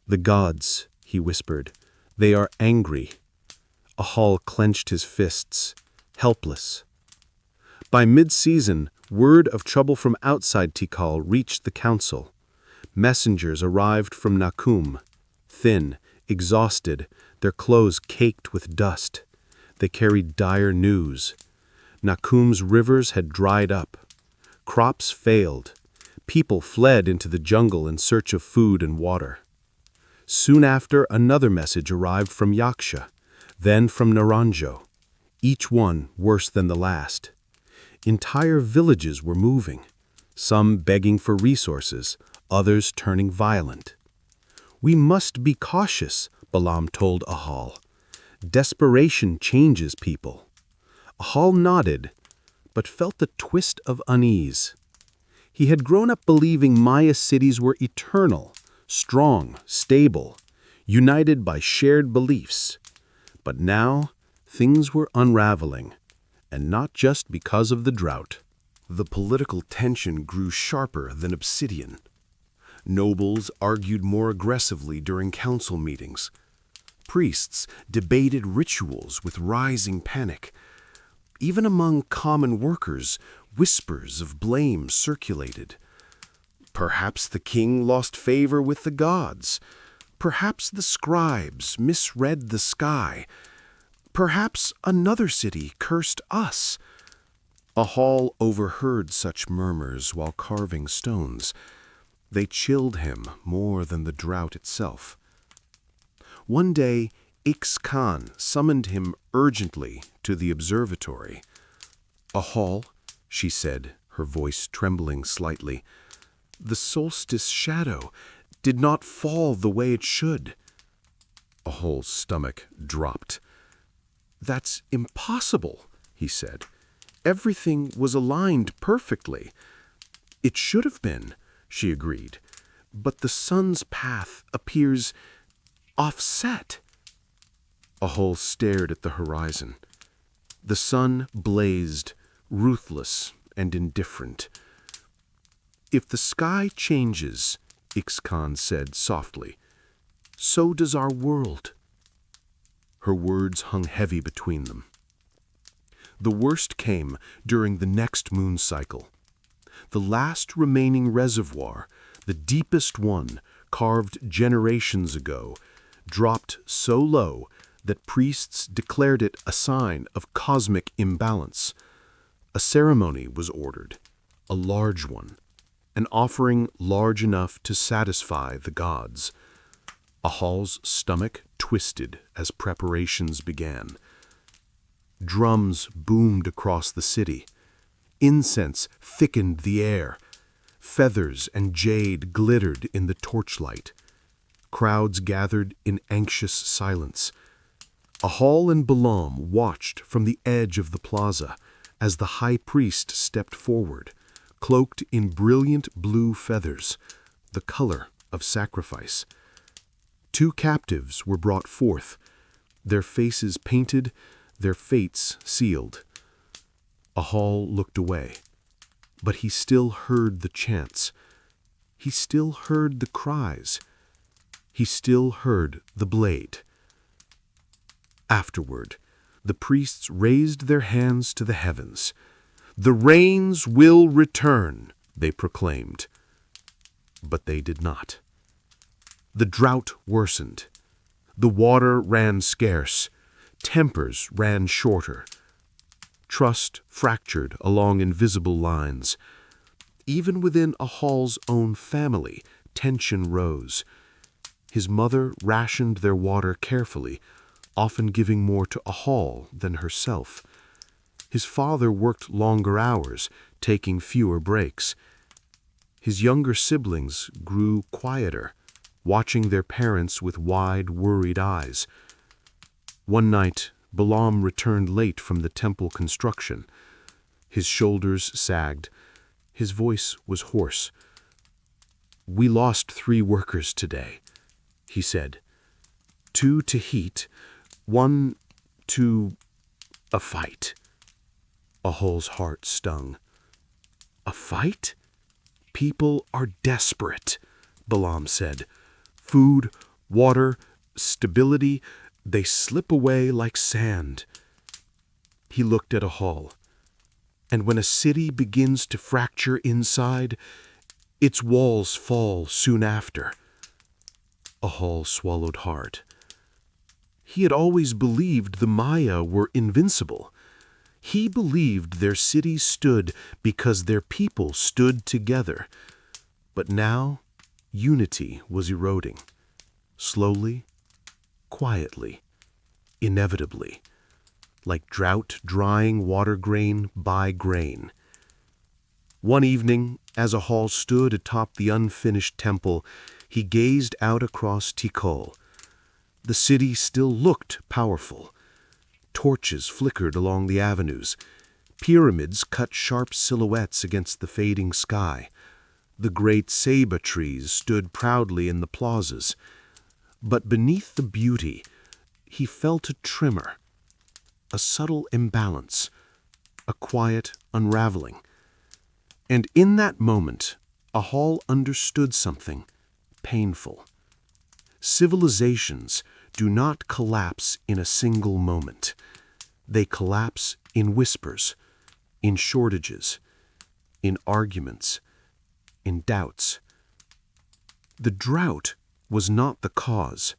"The gods," he whispered. "They are angry." Ahal clenched his fists, helpless. By mid-season, word of trouble from outside Tikal reached the council. Messengers arrived from Nakum, thin, exhausted, their clothes caked with dust. They carried dire news. Nakum's rivers had dried up. Crops failed. People fled into the jungle in search of food and water. Soon after, another message arrived from Yaksha, then from Naranjo, each one worse than the last. Entire villages were moving, some begging for resources, others turning violent. "We must be cautious," Balaam told Ahal. "Desperation changes people." Ahal nodded, but felt the twist of unease. He had grown up believing Maya cities were eternal, strong, stable, united by shared beliefs. But now, things were unraveling, and not just because of the drought. The political tension grew sharper than obsidian. Nobles argued more aggressively during council meetings. Priests debated rituals with rising panic. Even among common workers, whispers of blame circulated. Perhaps the king lost favor with the gods. Perhaps the scribes misread the sky. Perhaps another city cursed us. Ahal overheard such murmurs while carving stones. They chilled him more than the drought itself. One day, Ixcan summoned him urgently to the observatory. "Ahal," she said, her voice trembling slightly, "the solstice shadow did not fall the way it should." Ahal's stomach dropped. "That's impossible," he said. "Everything was aligned perfectly." "It should have been," she agreed, "but the sun's path appears offset." Ahal stared at the horizon. The sun blazed, ruthless and indifferent. "If the sky changes," Ixcan said softly, "so does our world." Her words hung heavy between them. The worst came during the next moon cycle. The last remaining reservoir, the deepest one, carved generations ago, dropped so low that priests declared it a sign of cosmic imbalance. A ceremony was ordered, a large one, an offering large enough to satisfy the gods. Ahal's stomach twisted as preparations began. Drums boomed across the city. Incense thickened the air. Feathers and jade glittered in the torchlight. Crowds gathered in anxious silence. Ahal and Balaam watched from the edge of the plaza as the high priest stepped forward, cloaked in brilliant blue feathers, the color of sacrifice. 2 captives were brought forth, their faces painted, their fates sealed. Ahal looked away, but he still heard the chants. He still heard the cries. He still heard the blade. Afterward, the priests raised their hands to the heavens. "The rains will return," they proclaimed. But they did not. The drought worsened. The water ran scarce. Tempers ran shorter. Trust fractured along invisible lines. Even within Ahal's own family, tension rose. His mother rationed their water carefully, often giving more to Ahal than herself. His father worked longer hours, taking fewer breaks. His younger siblings grew quieter, watching their parents with wide, worried eyes. One night, Balaam returned late from the temple construction. His shoulders sagged. His voice was hoarse. "We lost 3 workers today," he said. 2 to heat, 1 to a fight. Ahal's heart stung. "A fight? People are desperate," Balaam said. "Food, water, stability, they slip away like sand." He looked at Ahal. "And when a city begins to fracture inside, its walls fall soon after." Ahal swallowed hard. He had always believed the Maya were invincible. He believed their city stood because their people stood together. But now, unity was eroding. Slowly, quietly, inevitably, like drought drying water grain by grain. One evening, as Ahal stood atop the unfinished temple, he gazed out across Tikal. The city still looked powerful. Torches flickered along the avenues. Pyramids cut sharp silhouettes against the fading sky. The great ceiba trees stood proudly in the plazas. But beneath the beauty, he felt a tremor, a subtle imbalance, a quiet unraveling. And in that moment, Ahal understood something painful. Civilizations do not collapse in a single moment. They collapse in whispers, in shortages, in arguments, in doubts. The drought was not the cause.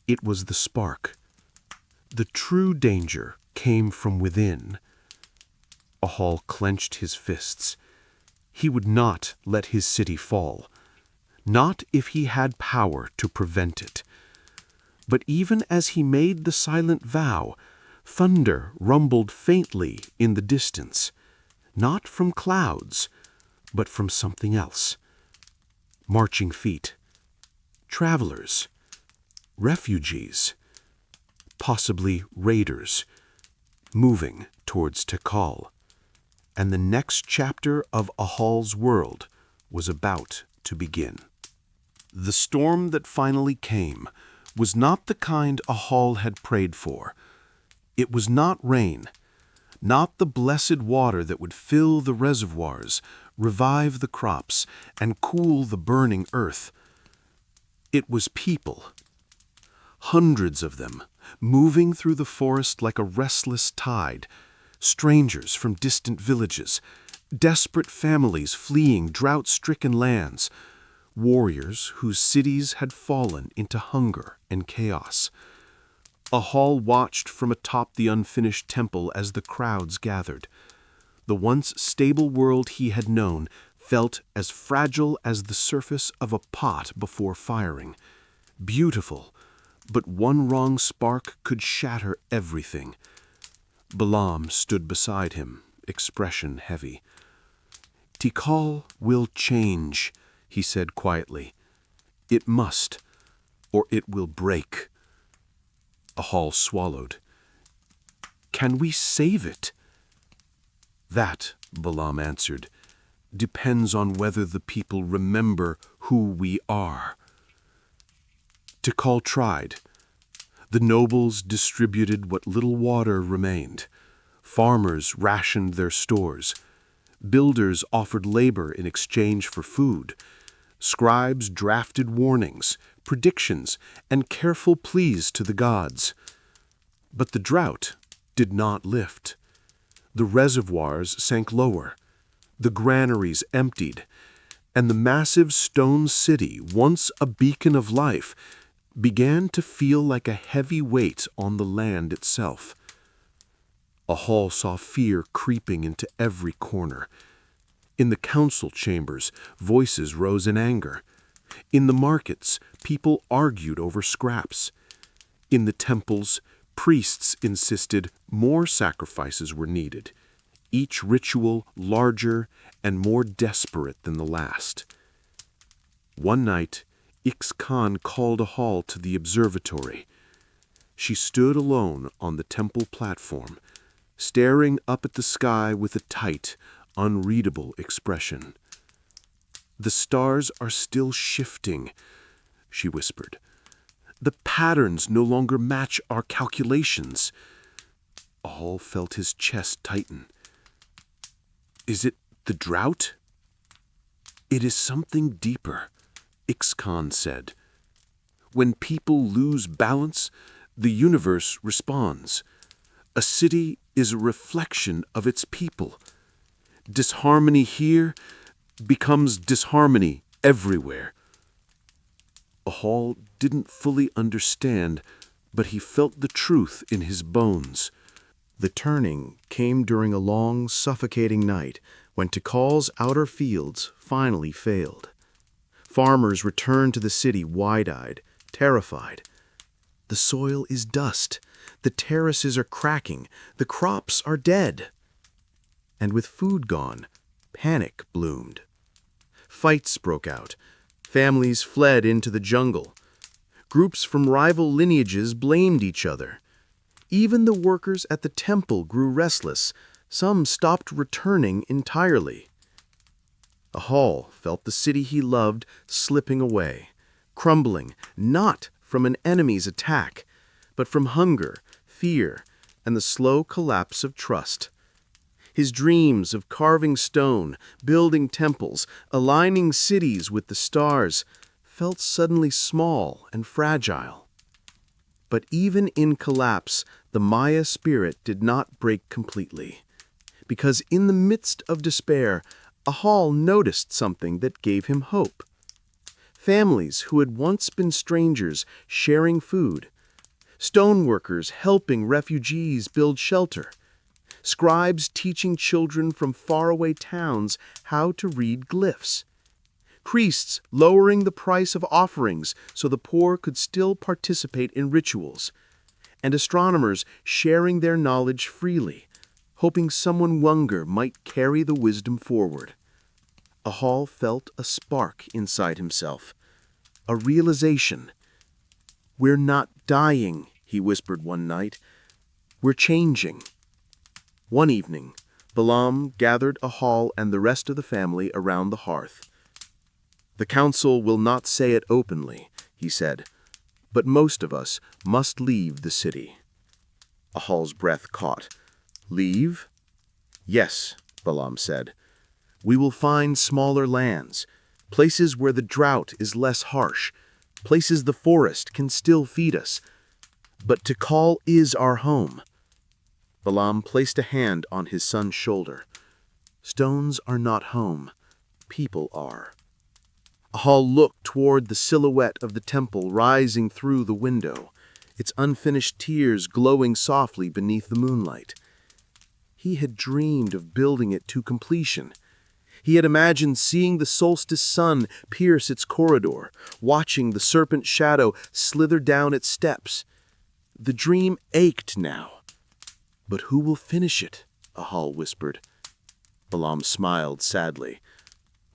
It was the spark. The true danger came from within. Ahal clenched his fists. He would not let his city fall. Not if he had power to prevent it. But even as he made the silent vow, thunder rumbled faintly in the distance, not from clouds, but from something else. Marching feet, travelers, refugees, possibly raiders, moving towards Tikal. And the next chapter of Ahal's world was about to begin. The storm that finally came was not the kind Ahal had prayed for. It was not rain, not the blessed water that would fill the reservoirs, revive the crops, and cool the burning earth. It was people. Hundreds of them, moving through the forest like a restless tide, strangers from distant villages, desperate families fleeing drought-stricken lands, warriors whose cities had fallen into hunger and chaos. Ahal watched from atop the unfinished temple as the crowds gathered. The once stable world he had known felt as fragile as the surface of a pot before firing. Beautiful, but one wrong spark could shatter everything. Balaam stood beside him, expression heavy. "Tikal will change," he said quietly. "It must, or it will break." Ahal swallowed. "Can we save it?" "That," Balaam answered, "depends on whether the people remember who we are." Tikal tried. The nobles distributed what little water remained. Farmers rationed their stores. Builders offered labor in exchange for food. Scribes drafted warnings, predictions, and careful pleas to the gods. But the drought did not lift. The reservoirs sank lower. The granaries emptied. And the massive stone city, once a beacon of life, began to feel like a heavy weight on the land itself. Ahal saw fear creeping into every corner. In the council chambers, voices rose in anger. In the markets, people argued over scraps. In the temples, priests insisted more sacrifices were needed, each ritual larger and more desperate than the last. One night, Uaxactun called Ahal to the observatory. She stood alone on the temple platform, staring up at the sky with a tight, unreadable expression. "The stars are still shifting," she whispered. "The patterns no longer match our calculations." Ahal felt his chest tighten. "Is it the drought?" "It is something deeper," Uaxactun said. "When people lose balance, the universe responds. A city is a reflection of its people. Disharmony here becomes disharmony everywhere." Ahal didn't fully understand, but he felt the truth in his bones. The turning came during a long, suffocating night when Tikal's outer fields finally failed. Farmers returned to the city wide-eyed, terrified. The soil is dust. The terraces are cracking. The crops are dead. And with food gone, panic bloomed. Fights broke out. Families fled into the jungle. Groups from rival lineages blamed each other. Even the workers at the temple grew restless. Some stopped returning entirely. Ahal felt the city he loved slipping away, crumbling not from an enemy's attack, but from hunger, fear, and the slow collapse of trust. His dreams of carving stone, building temples, aligning cities with the stars, felt suddenly small and fragile. But even in collapse, the Maya spirit did not break completely, because in the midst of despair, Ahal noticed something that gave him hope. Families who had once been strangers sharing food, stoneworkers helping refugees build shelter, scribes teaching children from faraway towns how to read glyphs, priests lowering the price of offerings so the poor could still participate in rituals, and astronomers sharing their knowledge freely, hoping someone younger might carry the wisdom forward. Ahal felt a spark inside himself, a realization. "We're not dying," he whispered one night. "We're changing." One evening, Balaam gathered Ahal and the rest of the family around the hearth. "The council will not say it openly," he said, "but most of us must leave the city." Ahal's breath caught. "Leave?" "Yes," Balaam said. "We will find smaller lands, places where the drought is less harsh, places the forest can still feed us. But Tikal is our home." Balaam placed a hand on his son's shoulder. "Stones are not home. People are." Ahal looked toward the silhouette of the temple rising through the window. its unfinished tiers glowing softly beneath the moonlight. He had dreamed of building it to completion. He had imagined seeing the solstice sun pierce its corridor, watching the serpent shadow slither down its steps. The dream ached now. "But who will finish it?" Ahal whispered. Balaam smiled sadly.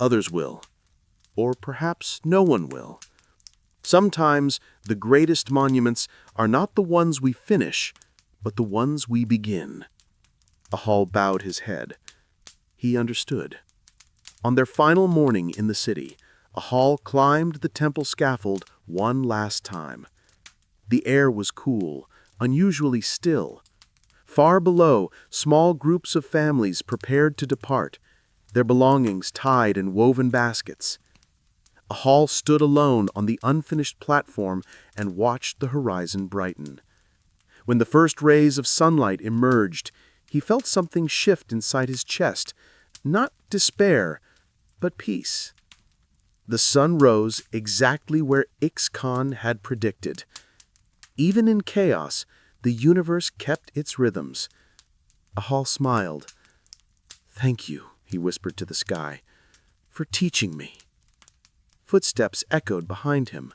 "Others will. Or perhaps no one will. Sometimes the greatest monuments are not the ones we finish, but the ones we begin." Ahal bowed his head. He understood. On their final morning in the city, Ahal climbed the temple scaffold one last time. The air was cool, unusually still. Far below, small groups of families prepared to depart, their belongings tied in woven baskets. Ahal stood alone on the unfinished platform and watched the horizon brighten. When the first rays of sunlight emerged, he felt something shift inside his chest, not despair, but peace. The sun rose exactly where Uaxactun had predicted. Even in chaos, the universe kept its rhythms. Ahal smiled. "Thank you," he whispered to the sky, "for teaching me." Footsteps echoed behind him.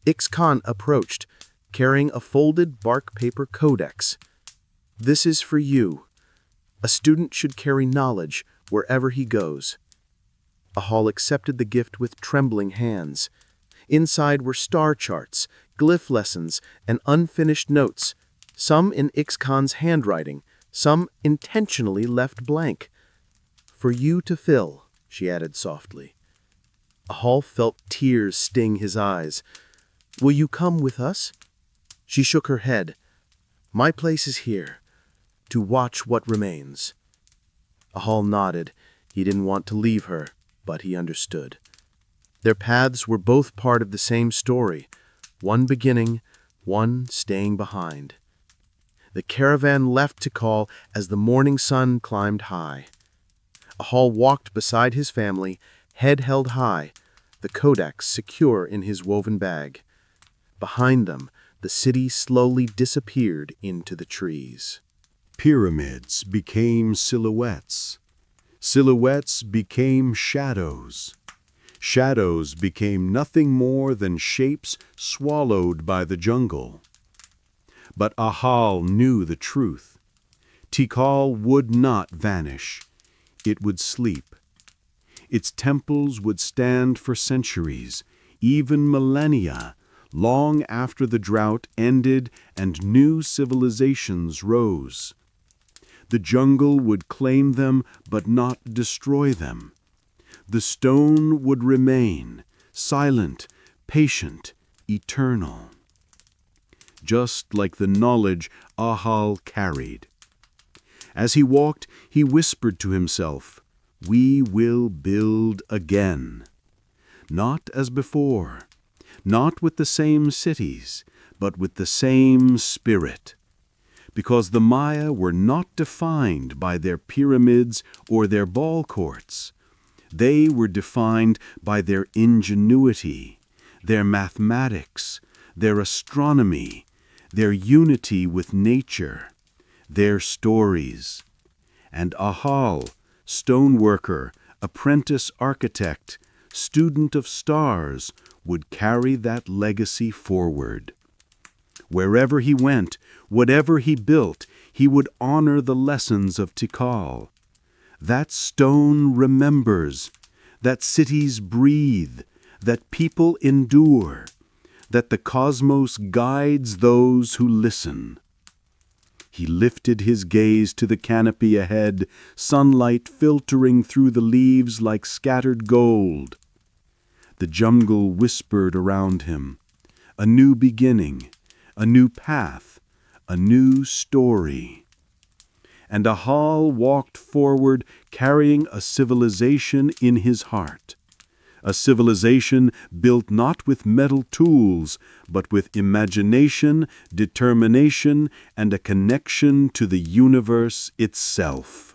Uaxactun approached, carrying a folded bark paper codex. "This is for you. A student should carry knowledge wherever he goes." Ahal accepted the gift with trembling hands. Inside were star charts, glyph lessons, and unfinished notes, some in Uaxactun's handwriting, some intentionally left blank. "For you to fill," she added softly. Ahal felt tears sting his eyes. "Will you come with us?" She shook her head. "My place is here, to watch what remains." Ahal nodded. He didn't want to leave her, but he understood. Their paths were both part of the same story, one beginning, one staying behind. The caravan left Tikal as the morning sun climbed high. Ahal walked beside his family, head held high, the codex secure in his woven bag. Behind them, the city slowly disappeared into the trees. Pyramids became silhouettes. Silhouettes became shadows. Shadows became nothing more than shapes swallowed by the jungle. But Ahal knew the truth. Tikal would not vanish. It would sleep. Its temples would stand for centuries, even millennia, long after the drought ended and new civilizations rose. The jungle would claim them but not destroy them. The stone would remain, silent, patient, eternal. Just like the knowledge Ahal carried. As he walked, he whispered to himself, "We will build again." Not as before, not with the same cities, but with the same spirit. Because the Maya were not defined by their pyramids or their Ballcourts. They were defined by their ingenuity, their mathematics, their astronomy, their unity with nature, their stories. And Ahal, stoneworker, apprentice architect, student of stars, would carry that legacy forward. Wherever he went, whatever he built, he would honor the lessons of Tikal. That stone remembers, that cities breathe, that people endure, that the cosmos guides those who listen. He lifted his gaze to the canopy ahead, sunlight filtering through the leaves like scattered gold. The jungle whispered around him, a new beginning, a new path, a new story. And Ahal walked forward carrying a civilization in his heart. A civilization built not with metal tools, but with imagination, determination, and a connection to the universe itself.